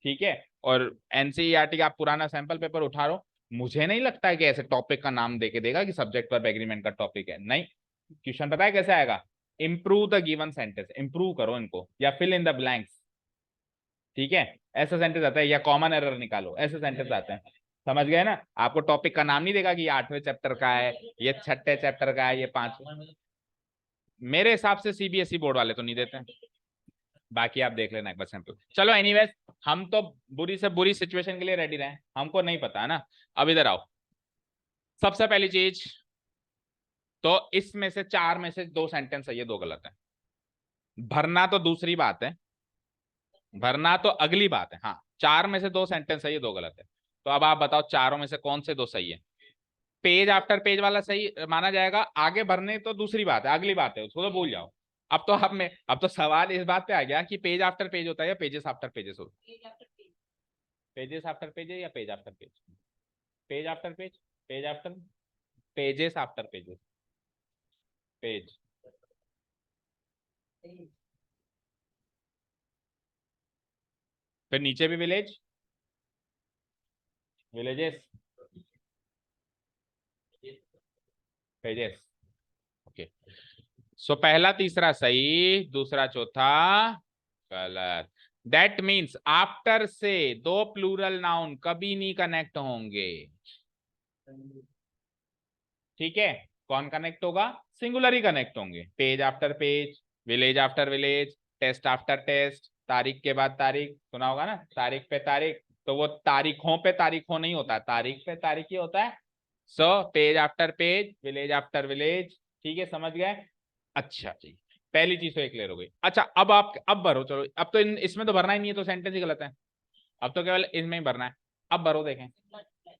ठीक है। और एनसीईआरटी का आप पुराना सैंपल पेपर उठा लो, मुझे नहीं लगता है कि ऐसे टॉपिक का नाम देके देगा कि सब्जेक्ट वर्ब एग्रीमेंट का टॉपिक है, नहीं। क्वेश्चन पता है कैसे आएगा? Improve the given sentence, improve करो इनको, या फिल इन द ब्लैंक्स, ठीक है। ऐसा सेंटेंस आता है, या कॉमन एरर निकालो, ऐसे सेंटेंस आते हैं। समझ गए ना? आपको टॉपिक का नाम नहीं देगा कि ये 8वें चैप्टर का है, ये 6ठे चैप्टर का है, ये 5वें। मेरे हिसाब से सीबीएसई बोर्ड वाले तो नहीं देते हैं, बाकी आप देख लेना एक बार सैंपल। चलो एनीवेज, हम तो बुरी से बुरी सिचुएशन के लिए रेडी रहे, हमको नहीं पता है ना। अब इधर आओ, सबसे पहली चीज तो इसमें से चार में से दो सेंटेंस सही है, दो गलत है। भरना तो दूसरी बात है, भरना तो अगली बात है। हाँ, चार में से दो सेंटेंस सही है, दो गलत है। तो अब आप बताओ चारों में से कौन से दो सही है? पेज आफ्टर पेज वाला सही माना जाएगा, आगे भरने तो दूसरी बात है, अगली बात है, उसको तो भूल जाओ। अब तो आप में, अब तो सवाल इस बात पे आ गया कि पेज आफ्टर पेज होता है या पेजेस आफ्टर पेजेस होता है? पेजेस आफ्टर पेजेस या page after page? Page after page, page after, pages after pages, page. फिर नीचे भी विलेज, विलेजेस, पेजेस। ओके, सो पहला तीसरा सही, दूसरा चौथा गलत। दैट मीन्स आफ्टर से दो प्लूरल नाउन कभी नहीं कनेक्ट होंगे, ठीक है। कौन कनेक्ट होगा? सिंगुलर ही कनेक्ट होंगे। Page after page, village after village, test after test, तारीख के बाद तारीख, सुना होगा ना, तारीख पे तारीख। तो वो तारीखों पे तारीखों नहीं होता, तारीख पे तारीख ही होता है। So page after page, village after village, ठीक है, समझ गए? अच्छा जी, पहली चीज तो एक क्लियर हो गई। अच्छा, अब आप अब भरो, चलो अब तो इसमें तो भरना ही नहीं है, तो सेंटेंस ही गलत है। अब तो केवल इसमें ही भरना है। अब भरो, देखें।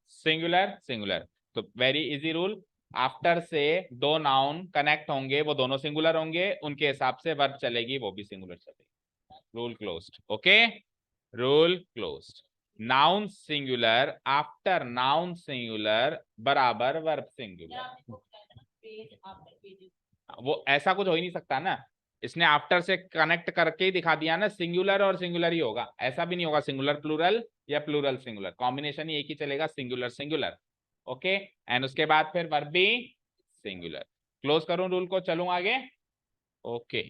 सिंगुलर सिंगुलर, तो वेरी इजी रूल, आफ्टर से दो नाउन कनेक्ट होंगे, वो दोनों सिंगुलर होंगे, उनके हिसाब से वर्ब चलेगी, वो भी सिंगुलर चलेगी। Rule closed, okay, rule closed. Noun singular after noun singular बराबर वर्ब सिंगुलर। वो ऐसा कुछ हो ही नहीं सकता ना, इसने आफ्टर से कनेक्ट करके ही दिखा दिया ना, सिंगुलर और सिंगुलर ही होगा, ऐसा भी नहीं होगा सिंगुलर प्लूरल या प्लूरल सिंगुलर, कॉम्बिनेशन ही एक ही चलेगा, सिंगुलर सिंगुलर। ओके, एंड उसके बाद फिर वर्ब भी सिंगुलर। क्लोज करूं रूल को, चलूं आगे? ओके,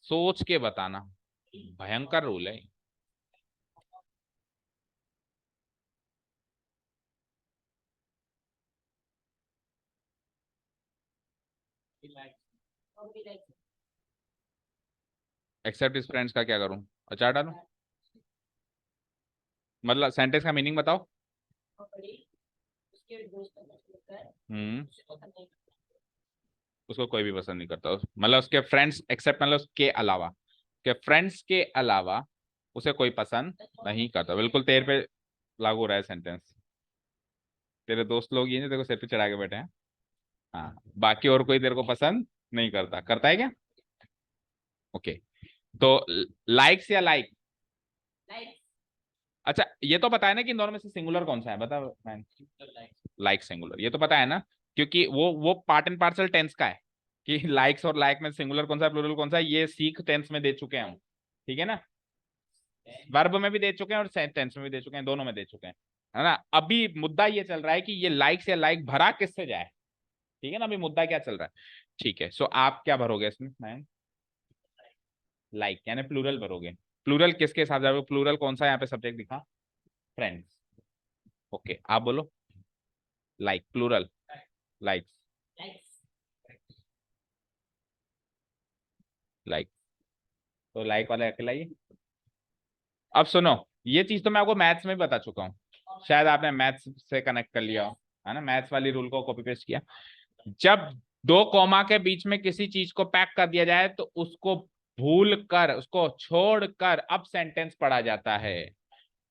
सोच के बताना, भयंकर रूल है। एक्सेप्ट इस फ्रेंड्स का क्या करूं, अचार डालूं? मतलब सेंटेंस का मीनिंग बताओ। हम्म, उसको कोई भी पसंद नहीं करता, मतलब उसके फ्रेंड्स एक्सेप्ट, मतलब उसके अलावा, के फ्रेंड्स के अलावा उसे कोई पसंद नहीं करता। बिल्कुल तेरे पे लागू हो रहा है सेंटेंस। तेरे दोस्त लोग ये नहीं तेरे को सिर पे चढ़ा के बैठे हैं, हाँ, बाकी और कोई तेरे को पसंद नहीं करता, करता है क्या? ओके, तो लाइक्स या लाइक? अच्छा, ये तो पता है ना कि इन दोनों में से सिंगुलर कौन सा है, बता मैन। लाइक सिंगुलर, ये तो पता है ना, क्योंकि वो पार्ट एंड पार्सल टेंस का है कि लाइक्स और लाइक में सिंगुलर कौन सा है, प्लूरल कौन सा है, ये सीख टेंस में दे चुके हैं हम, ठीक है ना। वर्ब में भी दे चुके हैं और टेंस में भी दे चुके हैं, दोनों में दे चुके हैं, है ना। अभी मुद्दा ये चल रहा है कि ये लाइक्स या लाइक भरा किससे जाए, ठीक है ना, अभी मुद्दा क्या चल रहा है। ठीक है, सो आप क्या भरोगे इसमें मैन? लाइक यानी प्लूरल भरोगे। प्लूरल किसके साथ जाओगे, प्लूरल कौन सा यहाँ पे सब्जेक्ट दिखा? फ्रेंड्स। ओके, आप बोलो। लाइक प्लूरल, लाइक, लाइक, तो लाइक वाला अकेला ही। अब सुनो, ये चीज तो मैं आपको मैथ्स में भी बता चुका हूँ, शायद आपने मैथ्स से कनेक्ट कर लिया हो, है ना, मैथ्स वाली रूल को कॉपी पेस्ट किया। जब दो कॉमा के बीच में किसी चीज को पैक कर दिया जाए तो उसको भूल कर, उसको छोड़कर अब सेंटेंस पढ़ा जाता है।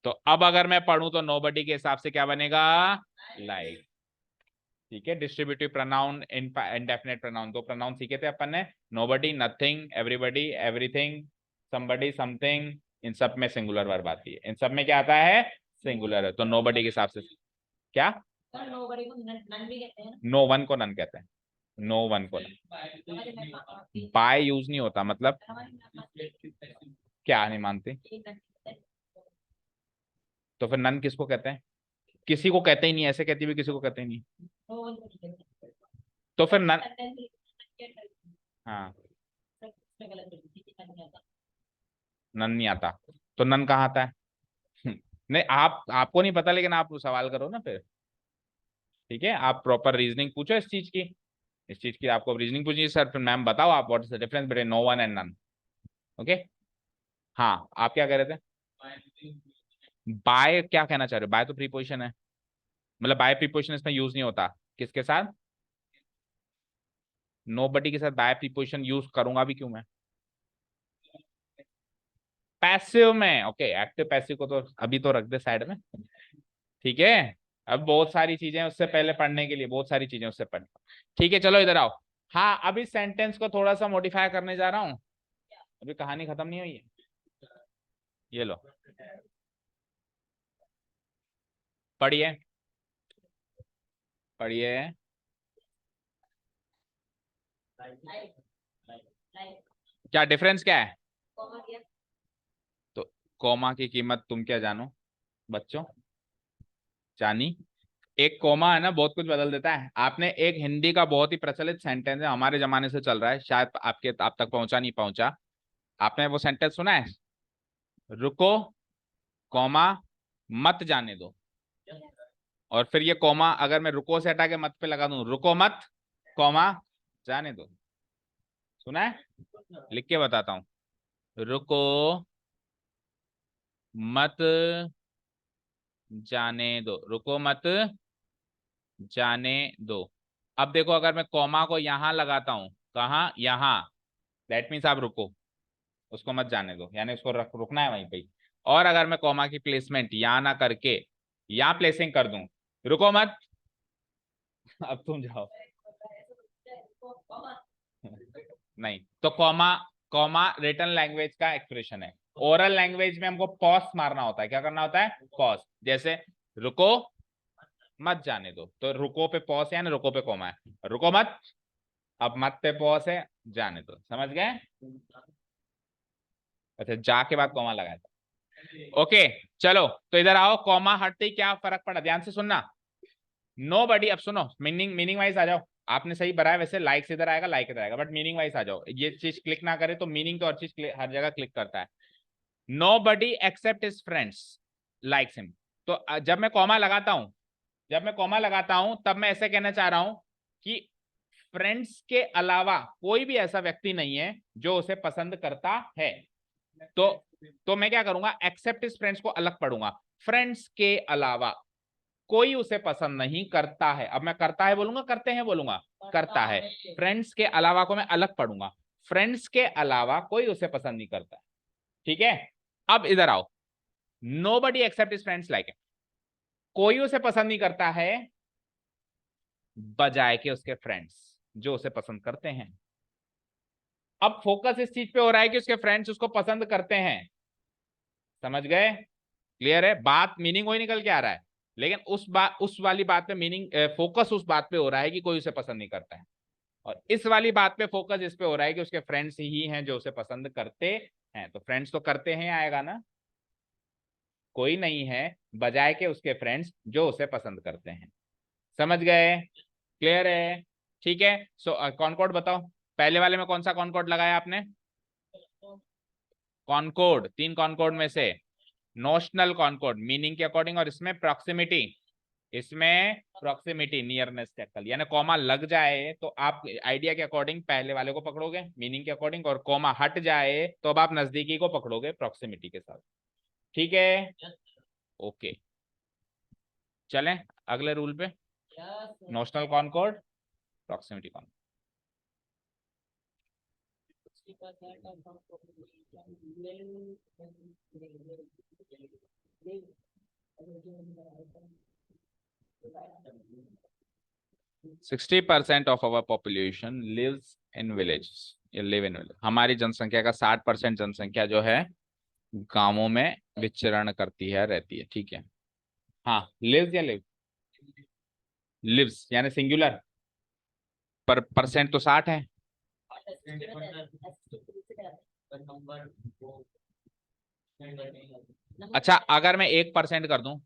तो अब अगर मैं पढ़ूं तो नोबडी के हिसाब से क्या बनेगा? लाइक, ठीक है। डिस्ट्रीब्यूटिव प्रोनाउन, इंडेफिनिट प्रोनाउन, दो प्रोनाउन सीखे थे अपन ने, nobody, nothing, everybody, everything, somebody, something, इन सब में सिंगुलर वर्ब आती है, इन सब में क्या आता है? सिंगुलर है, तो नोबडी के हिसाब से क्या? नो वन को नन कहते हैं, नो वन को बाय यूज नहीं होता, मतलब क्या नहीं मानते? तो फिर नन किसको कहते हैं? किसी को कहते ही नहीं, ऐसे कहती हुई किसी को कहते ही नहीं, तो फिर नन, हाँ, नन नहीं आता, तो नन कहाँ आता है? नहीं, आप आपको नहीं पता, लेकिन आप सवाल करो ना फिर, ठीक है, आप प्रॉपर रीजनिंग पूछो इस चीज की, इस चीज की आपको रीजनिंग पूछनी है सर, फिर मैम बताओ आप what is the difference between no one and none. Okay, हाँ, आप क्या कह रहे थे? बाय क्या कहना चाह रहे हो? बाय तो प्रीपोजिशन है, मतलब बाय प्रीपोजिशन इसमें यूज नहीं होता, किसके साथ? नोबडी के साथ बाय प्रीपोजिशन यूज करूंगा भी क्यों मैं? पैसिव में, ओके, एक्टिव पैसिव को तो अभी तो रख दे साइड में, ठीक है। अब बहुत सारी चीजें उससे पहले पढ़ने के लिए, बहुत सारी चीजें उससे पढ़ने, ठीक है, चलो इधर आओ। हाँ, अभी सेंटेंस को थोड़ा सा मॉडिफाई करने जा रहा हूँ, अभी कहानी खत्म नहीं हुई है, ये लो पढ़िए, पढ़िए। क्या डिफरेंस क्या है? तो कॉमा की कीमत तुम क्या जानो बच्चों, जानी? एक कॉमा है ना, बहुत कुछ बदल देता है। आपने एक हिंदी का बहुत ही प्रचलित सेंटेंस है, हमारे जमाने से चल रहा है, शायद आपके आप तक पहुंचा नहीं पहुंचा, आपने वो सेंटेंस सुना है? रुको, कॉमा, मत जाने दो। और फिर ये कॉमा अगर मैं रुको से हटा के मत पे लगा दूं, रुको मत, कॉमा, जाने दो। सुना है? लिख के बताता हूं, रुको मत जाने दो, रुको मत जाने दो। अब देखो, अगर मैं कॉमा को यहां लगाता हूं, कहा? यहां, दैट मीन्स आप रुको, उसको मत जाने दो, यानी उसको रुकना है वहीं पे ही। और अगर मैं कॉमा की प्लेसमेंट यहां ना करके यहां प्लेसिंग कर दूं, रुको मत, अब तुम जाओ। नहीं, तो कॉमा, कॉमा रिटन लैंग्वेज का एक्सप्रेशन है, ओरल लैंग्वेज में हमको पॉज मारना होता है, क्या करना होता है? पॉज, जैसे रुको मत जाने दो, तो रुको पे पॉज है ना, रुको पे कॉमा है, रुको मत, अब मत पे पॉज है, जाने दो, समझ गए? अच्छा, जा के बाद कॉमा लगाया था, ओके। चलो, तो इधर आओ, कॉमा हटते ही क्या फर्क पड़ा, ध्यान से सुनना। नो बडी, अब सुनो, मीनिंग मीनिंग वाइज आ जाओ। आपने सही भरा है, वैसे लाइक्स इधर आएगा, लाइक इधर आएगा, बट मीनिंग वाइज आ जाओ। ये चीज क्लिक ना करे तो मीनिंग तो हर चीज हर जगह क्लिक करता है। Nobody except his friends likes him। तो जब मैं कॉमा लगाता हूं, तब मैं ऐसे कहना चाह रहा हूं कि फ्रेंड्स के अलावा कोई भी ऐसा व्यक्ति नहीं है जो उसे पसंद करता है। तो मैं क्या करूंगा, एक्सेप्ट इस फ्रेंड्स को अलग पढ़ूंगा, फ्रेंड्स के अलावा कोई उसे पसंद नहीं करता है। अब मैं करता है बोलूंगा, करते हैं बोलूंगा, करता है। फ्रेंड्स के अलावा को मैं अलग पढ़ूंगा, फ्रेंड्स के अलावा कोई उसे पसंद नहीं करता है। ठीक है, अब इधर आओ, nobody except is friends like, कोई उसे पसंद नहीं करता है बजाय के उसके फ्रेंड्स जो उसे पसंद करते हैं। अब फोकस इस चीज पे हो रहा है कि उसके फ्रेंड्स उसको पसंद करते हैं। समझ गए? क्लियर है बात? मीनिंग वही निकल के आ रहा है, लेकिन उस वाली बात पे मीनिंग, फोकस उस बात पे हो रहा है कि कोई उसे पसंद नहीं करता है, और इस वाली बात पे फोकस इस पे हो रहा है कि उसके फ्रेंड्स ही हैं जो उसे पसंद करते हैं। तो फ्रेंड्स तो करते हैं आएगा ना, कोई नहीं है बजाय के उसके फ्रेंड्स जो उसे पसंद करते हैं। समझ गए? क्लियर है? ठीक है, सो कॉनकॉर्ड बताओ, पहले वाले में कौन सा कॉनकॉर्ड लगाया आपने? कॉनकॉर्ड, 3 कॉनकॉर्ड में से नोशनल कॉनकॉर्ड मीनिंग के अकॉर्डिंग, और इसमें प्रॉक्सिमिटी, नियरनेस टैकल, यानी कॉमा लग जाए तो आप आइडिया के अकॉर्डिंग पहले वाले को पकड़ोगे मीनिंग के अकॉर्डिंग, और कॉमा हट जाए तो अब आप नजदीकी को पकड़ोगे प्रॉक्सिमिटी के साथ। ठीक है, ओके, चलें अगले रूल पे। Notional concord, proximity concord. 60% of our population lives in village, ये लिव इन विलेज। हमारी जनसंख्या का 60% जनसंख्या जो है गांवों में विचरण करती है, रहती है। ठीक है, हाँ, लिव्स या लिव्स यानी सिंगुलर, पर परसेंट तो 60 है। अच्छा, अगर मैं 1% कर दूं,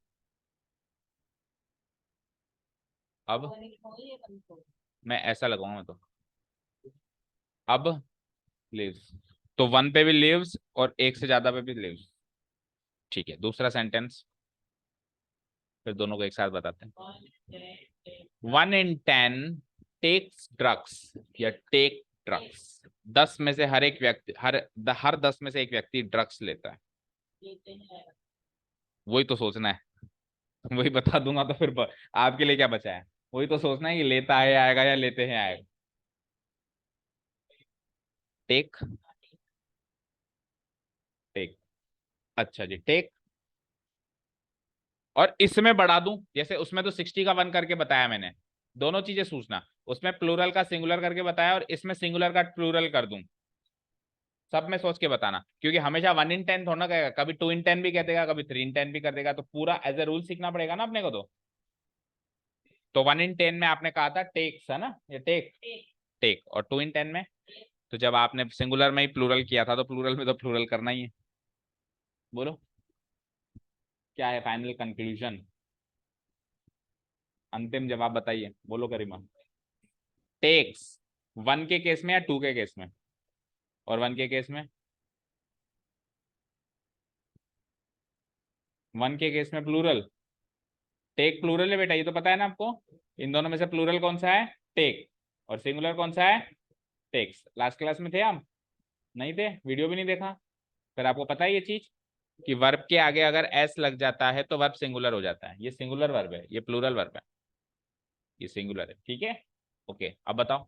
अब मैं ऐसा लगाऊंगा, तो अब लिव्स, तो 1 पे भी लिव्स और 1 से ज्यादा पे भी लिव्स। ठीक है, दूसरा सेंटेंस, फिर दोनों को एक साथ बताते हैं। 1 in 10 टेक्स ड्रग्स या टेक ड्रग्स। 10 में से हर एक व्यक्ति, हर 10 में से एक व्यक्ति ड्रग्स लेता है। वही तो सोचना है, वही बता दूंगा तो फिर आपके लिए क्या बचा है? वही तो सोचना है कि लेता है आएगा या लेते हैं आएगा। टेक, टेक, अच्छा जी, टेक। और इसमें बढ़ा दूं, जैसे उसमें तो 60 का 1 करके बताया मैंने, दोनों चीजें सूचना, उसमें प्लूरल का सिंगुलर करके बताया और इसमें सिंगुलर का प्लूरल कर दूं, सब में सोच के बताना, क्योंकि हमेशा 1 in 10 थोड़ा ना कहेगा, कभी 2 in 10 भी कह देगा, कभी 3 in 10 भी कर देगा, तो पूरा एज ए रूल सीखना पड़ेगा ना अपने को। तो 1 in 10 में आपने कहा था टेक्स, है ना, ये टेक, टेक, और 2 in 10 में, तो जब आपने सिंगुलर में ही प्लूरल किया था तो प्लूरल में तो प्लूरल करना ही है। बोलो क्या है फाइनल कंक्लूजन, अंतिम जवाब बताइए, बोलो करीमा। टेक्स 1 के केस में या 2 के केस में, और 1 के केस में, 1 के केस में प्लूरल, टेक प्लूरल है बेटा, ये तो पता है ना आपको। इन दोनों में से प्लूरल कौन सा है? टेक, और सिंगुलर कौन सा है? टेक्स। लास्ट क्लास में थे हम? नहीं थे, वीडियो भी नहीं देखा, फिर आपको पता है ये चीज कि वर्ब के आगे अगर एस लग जाता है तो वर्ब सिंगुलर हो जाता है। ये सिंगुलर वर्ब है, ये प्लूरल वर्ब है, ये सिंगुलर है। ठीक है, ओके, अब बताओ।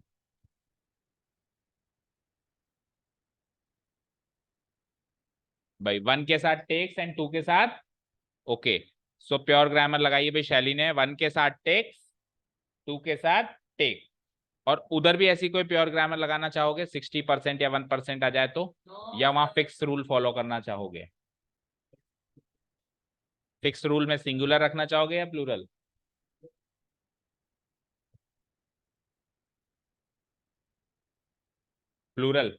भाई 1 के साथ टेक्स एंड 2 के साथ, ओके, सो प्योर ग्रामर लगाइए भाई शैली ने, 1 के साथ टेक्स, 2 के साथ टेक, और उधर भी ऐसी कोई प्योर ग्रामर लगाना चाहोगे 60% या 1% आ जाए तो, या वहां फिक्स रूल फॉलो करना चाहोगे? फिक्स रूल में सिंगुलर रखना चाहोगे या प्लूरल? प्लूरल,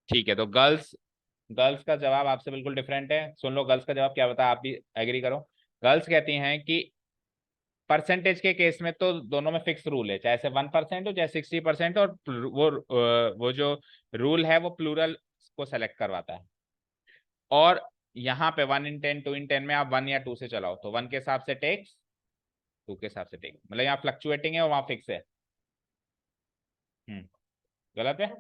ठीक है। तो गर्ल्स, गर्ल्स का जवाब आपसे बिल्कुल डिफरेंट है, सुन लो गर्ल्स का जवाब क्या बता, आप भी एग्री करो। गर्ल्स कहती हैं कि परसेंटेज के केस में तो दोनों में फिक्स रूल है, चाहे से 1% हो चाहे 60% और वो जो रूल है वो प्लूरल को सेलेक्ट करवाता है। और यहाँ पे 1 in 10 2 in 10 में आप 1 या 2 से चलाओ, तो 1 के हिसाब से टेक्स, 2 के हिसाब से टेक्स, मतलब यहाँ फ्लक्चुएटिंग है और वहां फिक्स है। गलत है।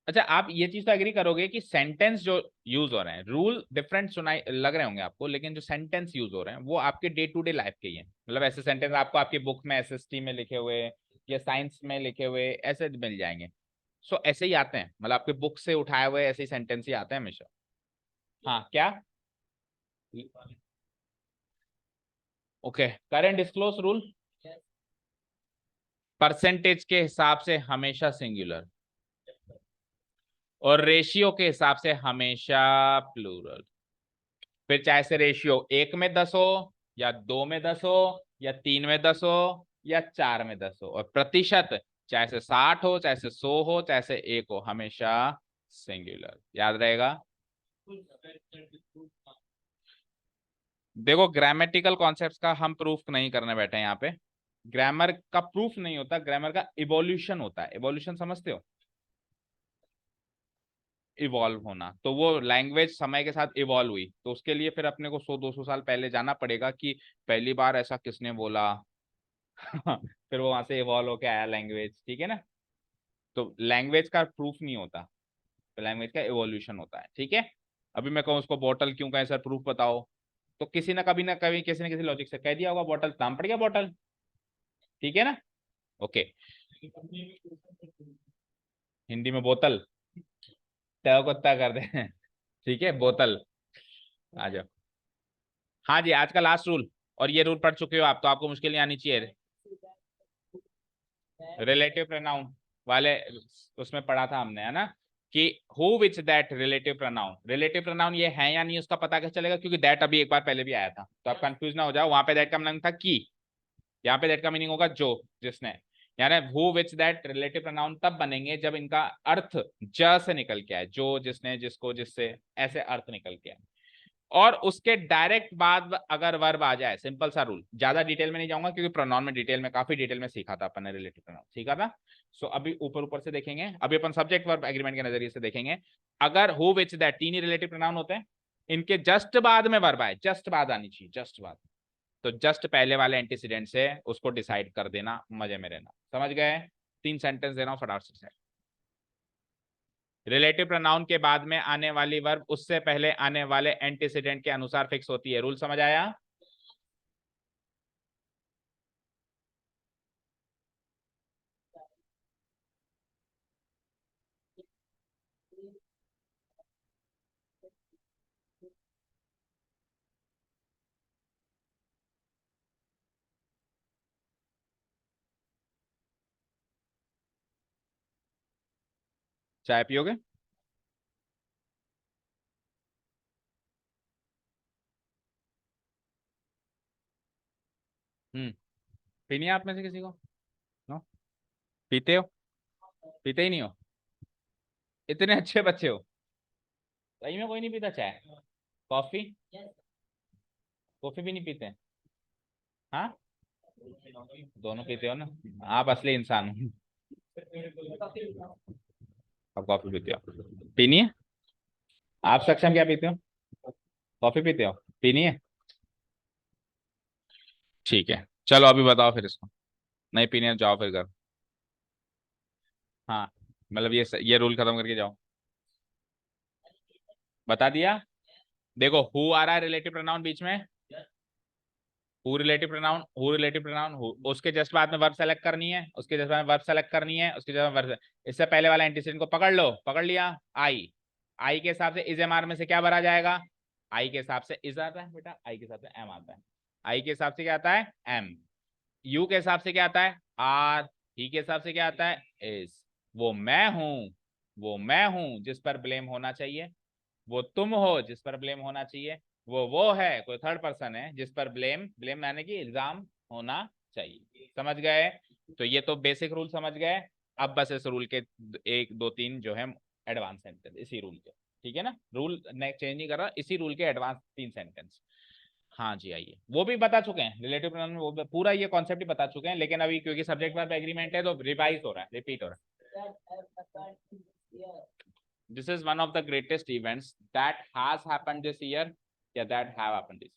अच्छा, आप ये चीज तो एग्री करोगे कि सेंटेंस जो यूज हो रहे हैं, रूल डिफरेंट सुनाई लग रहे होंगे आपको, लेकिन जो सेंटेंस यूज हो रहे हैं वो आपके डे टू डे लाइफ के ही हैं। मतलब ऐसे सेंटेंस आपको आपकी बुक में एसएसटी में लिखे हुए या साइंस में लिखे हुए ऐसे मिल जाएंगे। सो ऐसे ही आते हैं, मतलब आपके बुक से उठाए हुए ऐसे ही सेंटेंस ही आते हैं हमेशा। हाँ क्या? Okay, current disclose rule percentage के हिसाब से हमेशा सिंगुलर और रेशियो के हिसाब से हमेशा प्लूरल। फिर चाहे से रेशियो 1 में 10 हो या 2 में 10 हो या 3 में 10 हो या 4 में 10 हो, और प्रतिशत चाहे से 60 हो चाहे से 100 हो चाहे से 1 हो, हमेशा सिंगुलर। याद रहेगा। देखो, ग्रामेटिकल कॉन्सेप्ट्स का हम प्रूफ नहीं करने बैठे हैं यहाँ पे। ग्रामर का प्रूफ नहीं होता, ग्रामर का इवोल्यूशन होता है। इवोल्यूशन समझते हो? इवॉल्व होना, तो वो लैंग्वेज समय के साथ इवॉल्व हुई, तो उसके लिए फिर अपने को 100 200 साल पहले जाना पड़ेगा कि पहली बार ऐसा किसने बोला। फिर वो वहां से इवॉल्व होके आया लैंग्वेज, ठीक है ना। तो लैंग्वेज का प्रूफ नहीं होता, तो लैंग्वेज का इवोल्यूशन होता है, ठीक है। अभी मैं कहूँ उसको बॉटल क्यों कहें सर, प्रूफ बताओ, तो किसी ना कभी किसी न किसी लॉजिक से कह दिया होगा बॉटल, नाम पड़ गया बॉटल, ठीक है ना। ओके। हिंदी में बोतल, तय कुत्ता कर दे। ठीक है, बोतल। आ जाओ। हाँ जी, आज का लास्ट रूल, और ये रूल पढ़ चुके हो आप तो आपको मुश्किल नहीं आनी चाहिए। रिलेटिव प्रोनाउन वाले उसमें पढ़ा था हमने, है ना, कि who which that relative pronoun. Relative pronoun ये है या नहीं उसका पता कैसे चलेगा, क्योंकि दैट अभी एक बार पहले भी आया था, तो आप कंफ्यूज ना हो जाओ। वहां पे दैट का मीनिंग था की, यहाँ पे दैट का मीनिंग होगा जो, जिसने। यानी who which that relative pronoun तब बनेंगे जब इनका अर्थ ज से निकल के आए, जो, जिसने, जिसको, जिससे, ऐसे अर्थ निकल के आए। और उसके डायरेक्ट बाद अगर वर्ब आ जाए, सिंपल सा रूल, ज्यादा डिटेल में नहीं जाऊंगा क्योंकि प्रोनाउन में डिटेल में, काफी डिटेल में सीखा था अपन ने, रिलेटिव प्रोनाउन सीखा था। सो अभी ऊपर ऊपर से देखेंगे, अभी अपन सब्जेक्ट वर्ब एग्रीमेंट के नजरिए से देखेंगे। अगर who which that 3 he relative pronoun होते हैं, इनके जस्ट बाद में वर्ब आए, जस्ट बाद आनी चाहिए, जस्ट बाद, तो जस्ट पहले वाले एंटीसीडेंट से उसको डिसाइड कर देना, मजे में रहना। समझ गए? 3 सेंटेंस दे रहा हूं फटाफट से। रिलेटिव प्रोनाउन के बाद में आने वाली वर्ब उससे पहले आने वाले एंटीसीडेंट के अनुसार फिक्स होती है। रूल समझ आया? चाय पियोगे? पीनी है आप में से किसी को? नो? पीते हो? पीते ही नहीं हो? इतने अच्छे बच्चे हो, सही में कोई नहीं पीता चाय? कॉफी? कॉफी भी नहीं पीते? हाँ, दोनों पीते हो ना, आप असली इंसान हो। आप कॉफी पीते हो, पीनी है? आप सक्षम क्या पीते हो? कॉफी पीते हो, पीनी है? ठीक है, चलो अभी बताओ फिर इसको। नहीं पीनी है, जाओ फिर घर। हाँ, मतलब ये रूल खत्म करके जाओ। बता दिया। देखो, हु आ रहा है रिलेटिव प्रोनाउन बीच में, who relative pronoun, who relative pronoun, who, उसके जस्ट बाद में वर्ब सेलेक्ट करनी है, उसके जस्ट बाद में वर्ब सेलेक्ट करनी है, उसके जस्ट वर्ब, इससे पहले वाला एंटीसीडेंट को पकड़ लो, पकड़ लिया। आई, आई के हिसाब से इज एम आर में से क्या भरा जाएगा? आई के हिसाब से इज आता है बेटा, आई के हिसाब से एम आता है, आई के हिसाब से क्या आता है? एम। यू के हिसाब से क्या आता है? आर। ही के हिसाब से क्या आता है? इज। वो मैं हूं, वो मैं हूं जिस पर ब्लेम होना चाहिए, वो तुम हो जिस पर ब्लेम होना चाहिए, वो है, कोई थर्ड पर्सन है जिस पर ब्लेम, ब्लेम यानी कि इल्जाम होना चाहिए। समझ गए? तो ये तो बेसिक रूल समझ गए। अब बस इस रूल के 1 2 3 जो है एडवांस सेंटेंस इसी रूल के, ठीक है ना, रूल चेंज नहीं कर रहा, इसी रूल के एडवांस 3 सेंटेंस। हाँ जी आइए, वो भी बता चुके हैं रिलेटिव प्रोनाउन में, वो पूरा ये कॉन्सेप्ट ही बता चुके हैं, लेकिन अभी क्योंकि सब्जेक्ट वर्ब एग्रीमेंट है तो रिवाइज हो रहा है, रिपीट हो रहा है। This is one of the greatest events that has happened this year, yeah, that have happened this year.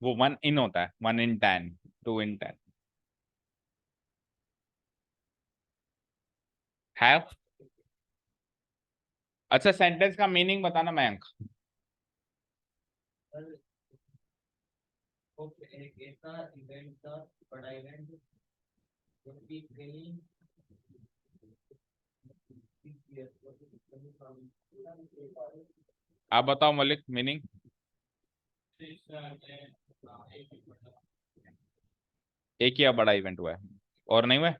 वो 1 in होता है, 1 in 10, 2 in 10 have। अच्छा सेंटेंस का मीनिंग बताना मयंक।
एक ऐसा इवेंट था, बड़ा इवेंट जो कि कहीं
आप बताओ मलिक मीनिंग। एक ही बड़ा इवेंट हुआ है और नहीं हुआ है?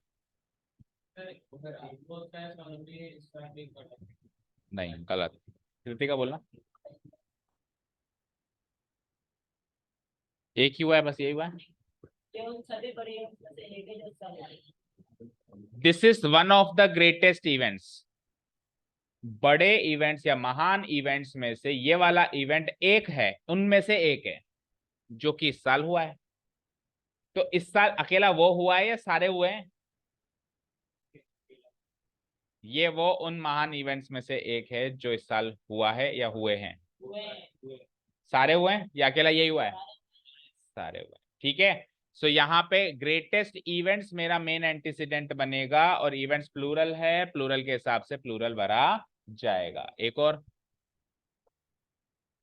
नहीं गलत, कृतिका बोलना। एक ही हुआ है, बस यही हुआ है। This is one of the greatest events, बड़े इवेंट्स या महान इवेंट्स में से ये वाला इवेंट एक है, उनमें से एक है जो कि इस साल हुआ है। तो इस साल अकेला वो हुआ है या सारे हुए हैं? ये वो उन महान इवेंट्स में से एक है जो इस साल हुआ है या हुए हैं? सारे हुए हैं या अकेला यही हुआ है? सारे हुए, ठीक है। सो यहाँ पे ग्रेटेस्ट इवेंट्स मेरा मेन एंटीसीडेंट बनेगा, और इवेंट्स प्लूरल है, प्लूरल के हिसाब से प्लूरल भरा जाएगा। एक और,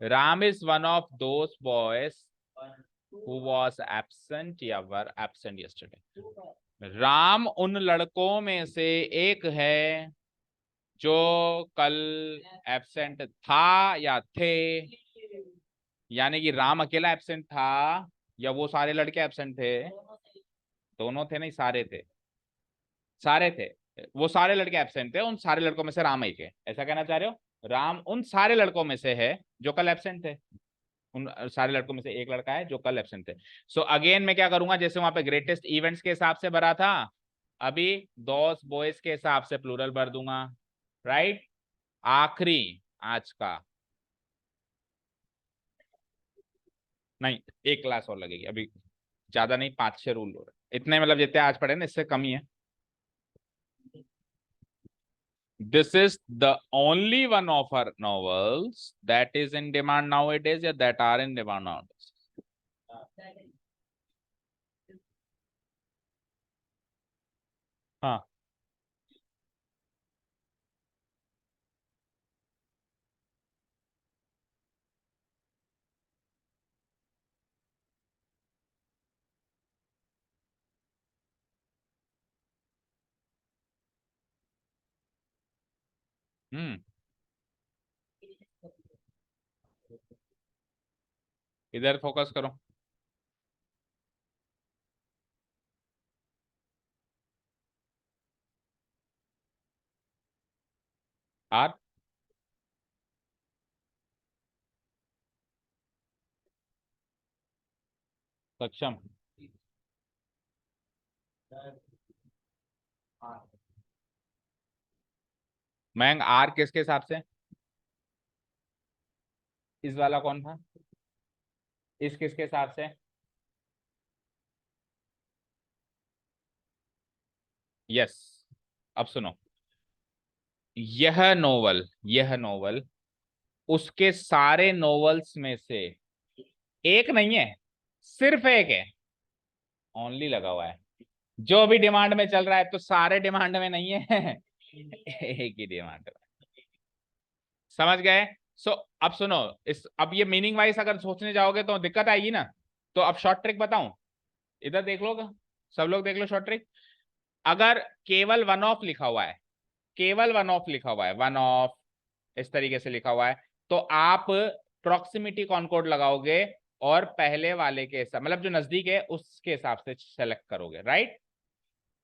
Ram is one of those boys who was absent या वर एब्सेंट यस्टरडे। राम उन लड़कों में से एक है जो कल एब्सेंट था या थे, यानी कि राम अकेला एब्सेंट था या वो सारे लड़के एब्सेंट थे? दोनों थे, नहीं सारे थे, सारे थे। वो सारे लड़के एब्सेंट थे, उन सारे लड़कों में से राम एक है, ऐसा कहना चाह रहे हो? राम उन सारे लड़कों में से है जो कल एब्सेंट थे, उन सारे लड़कों में से एक लड़का है जो कल एब्सेंट थे। सो अगेन मैं क्या करूंगा, जैसे वहां पे ग्रेटेस्ट इवेंट्स के हिसाब से भरा था, अभी दोस बॉयज के हिसाब से प्लूरल भर दूंगा, राइट। आखिरी आज का, नहीं एक क्लास और लगेगी अभी, ज्यादा नहीं, 5 6 रूल हो रहे इतने, मतलब जितने आज पढ़े ना इससे कम ही है। This is the only one of her novels that is in demand nowadays, या that are in demand nowadays. हाँ हम्म, इधर फोकस करो। आर सक्षम, मैंग आर किसके हिसाब से? इस वाला कौन था? इस किसके हिसाब से? यस। अब सुनो, यह नोवेल उसके सारे नोवेल्स में से एक नहीं है, सिर्फ एक है, ओनली लगा हुआ है, जो अभी डिमांड में चल रहा है, तो सारे डिमांड में नहीं है एक ही डिमांड में। समझ गए? सो अब सुनो, इस अब ये मीनिंग वाइज अगर सोचने जाओगे तो दिक्कत आएगी ना। तो अब शॉर्ट ट्रिक बताऊं, इधर देख लो, सब लोग देख लो शॉर्ट ट्रिक। अगर केवल वन ऑफ लिखा हुआ है, केवल वन ऑफ लिखा हुआ है, वन ऑफ इस तरीके से लिखा हुआ है, तो आप प्रॉक्सिमिटी कॉनकोड लगाओगे और पहले वाले के हिसाब, मतलब जो नजदीक है उसके हिसाब से सेलेक्ट करोगे, राइट।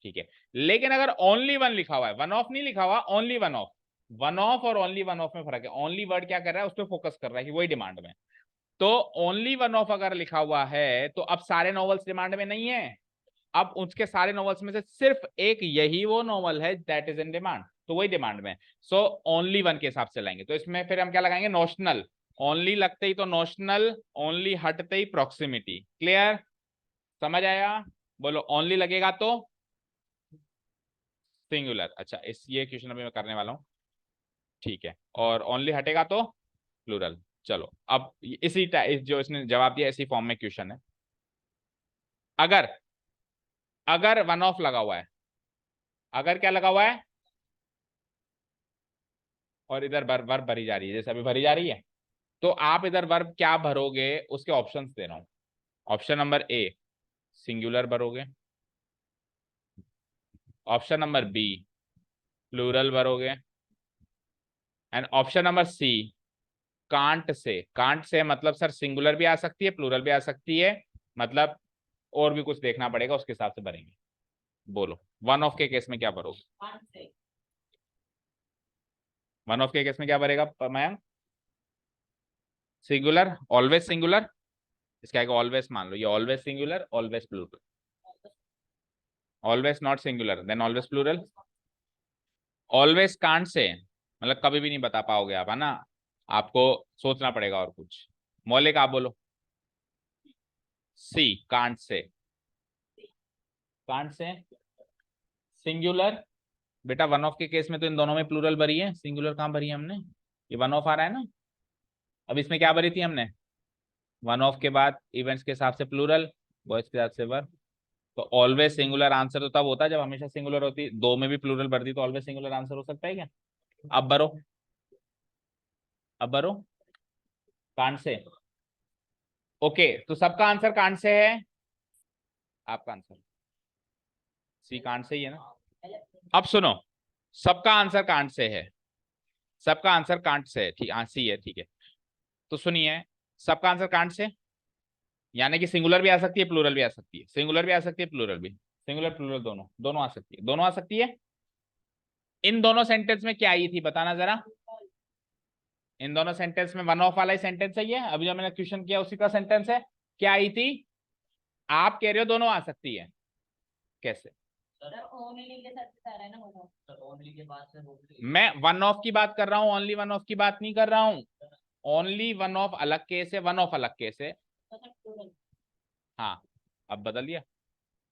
ठीक है, लेकिन अगर ओनली वन लिखा हुआ है, वन ऑफ नहीं लिखा हुआ, only one of, one of और ओनली वन ऑफ में फर्क है। ओनली वर्ड क्या कर रहा है, उस पर फोकस कर रहा है कि वही डिमांड में। तो ओनली वन ऑफ अगर लिखा हुआ है तो अब सारे नॉवेल्स डिमांड में नहीं है, अब उसके सारे नॉवेल्स में से सिर्फ एक यही वो नॉवल है दैट इज इन डिमांड, तो वही डिमांड में। सो ओनली वन के हिसाब से लाएंगे। तो इसमें फिर हम क्या लगाएंगे, नोशनल। ओनली लगते ही तो नोशनल, ओनली हटते ही प्रॉक्सिमिटी। क्लियर, समझ आया? बोलो, ओनली लगेगा तो सिंगुलर। अच्छा, इस ये क्वेश्चन अभी मैं करने वाला हूं, ठीक है। और ओनली हटेगा तो प्लूरल। चलो अब इसी जो इसने जवाब दिया इसी फॉर्म में क्वेश्चन है। अगर अगर वन ऑफ लगा हुआ है, अगर क्या लगा हुआ है, और इधर वर्ब भरी जा रही है, जैसे अभी भरी जा रही है, तो आप इधर वर्ब क्या भरोगे उसके ऑप्शंस दे रहा हूं। ऑप्शन नंबर ए सिंगुलर भरोगे, ऑप्शन नंबर बी प्लूरल भरोगे, and option number C can't say मतलब सर सिंगुलर भी आ सकती है प्लूरल भी आ सकती है, मतलब और भी कुछ देखना पड़ेगा, उसके हिसाब से भरेंगे। बोलो, वन ऑफ के केस में क्या भरोगे? वन ऑफ के केस में क्या भरेगा मैम? Singular, always singular. इसका आगे ऑलवेज मान लो, ये always singular always plural, always not singular then always plural. Always can't say मतलब कभी भी नहीं बता पाओगे आप, है ना, आपको सोचना पड़ेगा और कुछ। मौलिक आप बोलो। C can't say, can't say singular. बेटा वन ऑफ के केस में तो इन दोनों में प्लूरल भरी है, सिंगुलर कहाँ भरी है हमने? ये वन ऑफ आ रहा है ना, अब इसमें क्या भरी थी हमने? वन ऑफ के बाद इवेंट्स के हिसाब से प्लूरल, बॉयज के हिसाब से वर्ब। तो ऑलवेज सिंगुलर आंसर तो तब होता है जब हमेशा सिंगुलर होती, दो में भी प्लूरल भर दी तो ऑलवेज सिंगुलर आंसर हो सकता है क्या? अब भरो, अब भरो कांट से। ओके, तो सबका आंसर कांट से है, आपका आंसर सी कांट से ही है ना। अब सुनो, सबका आंसर कांट से है, सबका आंसर कांट से है, ठीक, हाँ सी है, ठीक है। तो सुनिए, सबका आंसर कांट से यानी कि सिंगुलर भी आ सकती है प्लूरल भी आ सकती है, सिंगुलर भी आ सकती है प्लूरल भी, सिंगुलर प्लूरल दोनों दोनों आ सकती है, दोनों आ सकती है। इन दोनों सेंटेंस में क्या आई थी बताना जरा? इन दोनों सेंटेंस में वन ऑफ वाला ही सेंटेंस है, ये अभी जो मैंने क्वेश्चन किया उसी का सेंटेंस है। क्या आई थी? आप कह रहे हो दोनों आ सकती है, कैसे? मैं वन ऑफ की बात कर रहा हूँ, ओनली वन ऑफ की बात नहीं कर रहा हूँ। ओनली वन ऑफ अलग केस है, वन ऑफ अलग केस है। हाँ, अब बदल दिया,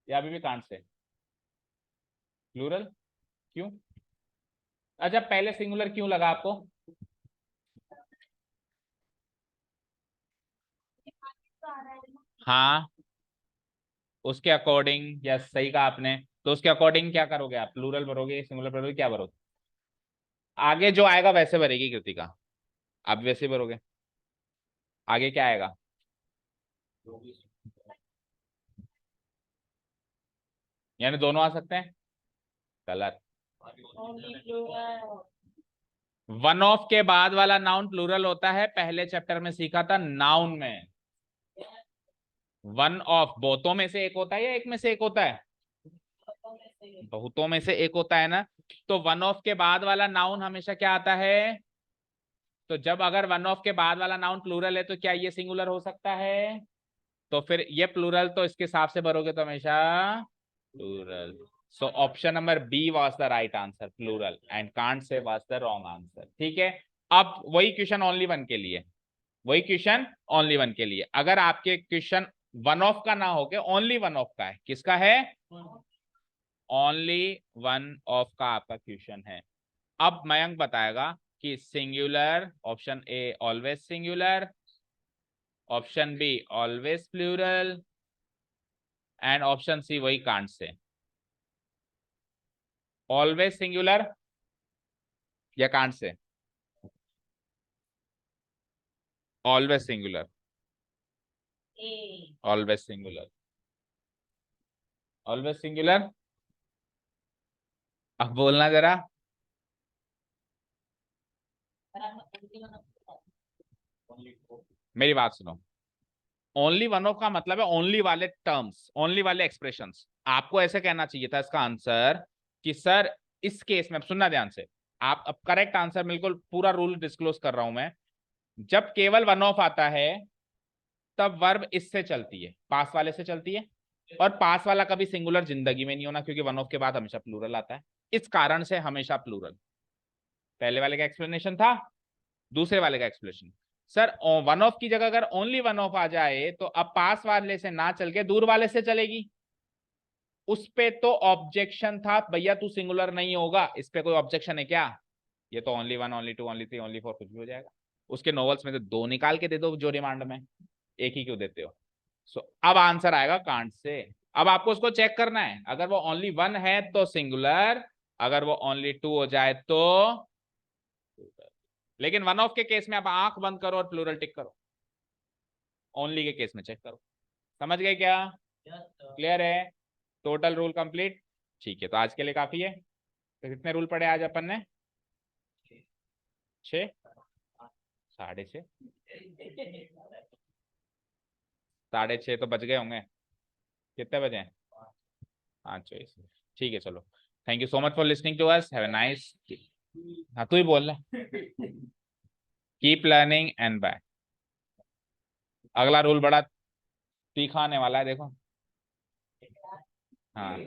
या अभी भी कांट से प्लूरल? क्यों? अच्छा, पहले सिंगुलर क्यों लगा आपको? हाँ, उसके अकॉर्डिंग, यस सही कहा आपने। तो उसके अकॉर्डिंग क्या करोगे आप, प्लूरल भरोगे सिंगुलर भरोगे, क्या भरोगे? आगे जो आएगा वैसे भरेगी कृतिका, आप वैसे भरोगे। आगे क्या आएगा? यानी दोनों आ सकते हैं, गलत। वन ऑफ के बाद वाला नाउन प्लूरल होता है, पहले चैप्टर में सीखा था नाउन में। वन ऑफ बहुतों में से एक होता है या एक में से एक होता है? बहुतों में से एक होता है ना। तो वन ऑफ के बाद वाला नाउन हमेशा क्या आता है? तो जब अगर वन ऑफ के बाद वाला नाउन प्लूरल है तो क्या ये सिंगुलर हो सकता है? तो फिर ये प्लूरल, तो इसके हिसाब से भरोगे तो हमेशा plural. So option number B was the right answer, plural, and can't say was the wrong answer. ठीक है, अब वही क्वेश्चन ओनली वन के लिए, वही क्वेश्चन ओनली वन के लिए। अगर आपके क्वेश्चन वन ऑफ का ना हो के ओनली वन ऑफ का है, किसका है? ओनली वन ऑफ का आपका क्वेश्चन है। अब मयंक बताएगा कि singular, option A always singular, option B always plural, and option C वही कांट से। ऑलवेज सिंगुलर या can't say? Always singular, always singular, always singular. अब बोलना जरा। मेरी बात सुनो, ओनली वन ऑफ का मतलब है ओनली वाले टर्म्स, ओनली वाले एक्सप्रेशंस। आपको ऐसे कहना चाहिए था इसका आंसर कि सर इस केस में, अब सुनना ध्यान से, आप अब करेक्ट आंसर, बिल्कुल पूरा रूल डिस्क्लोज कर रहा हूं मैं। जब केवल वन ऑफ आता है तब वर्ब इससे चलती है, पास वाले से चलती है, और पास वाला कभी सिंगुलर जिंदगी में नहीं होना, क्योंकि वन ऑफ के बाद हमेशा प्लूरल आता है, इस कारण से हमेशा प्लूरल। पहले वाले का एक्सप्लेनेशन था, दूसरे वाले का एक्सप्लेनेशन। सर वन ऑफ की जगह अगर ओनली वन ऑफ आ जाए तो अब पास वाले से ना चल के दूर वाले से चलेगी। उस पे तो ऑब्जेक्शन था, भैया तू सिंगुलर नहीं होगा, इस पे कोई ऑब्जेक्शन है क्या? ये तो only one, only two, only three, only four कुछ भी हो जाएगा। उसके नॉवेल्स में तो दो निकाल के दे दो जो रिमांड में, एक ही क्यों देते हो? सो अब आंसर आएगा कांट से। अब आपको उसको चेक करना है, अगर वो ओनली वन है तो सिंगुलर, अगर वो ओनली टू हो जाए तो। लेकिन वन ऑफ के केस में आप आंख बंद करो और प्लूरल टिक करो, ओनली के केस में चेक करो। समझ गए क्या?
Yes, sir.
क्लियर है? Total rule complete. ठीक है, तो आज के लिए काफी है। तो कितने रूल पढ़े आज अपन ने? 6, 6:30, 6:30 तो बज गए होंगे। कितने बजे हैं? 5:24। ठीक है, चलो। Thank you so much for listening to us, have a nice. हाँ तू ही बोल रहा, कीप लर्निंग एंड बाय। अगला रूल बड़ा तीखा आने वाला है, देखो। हाँ।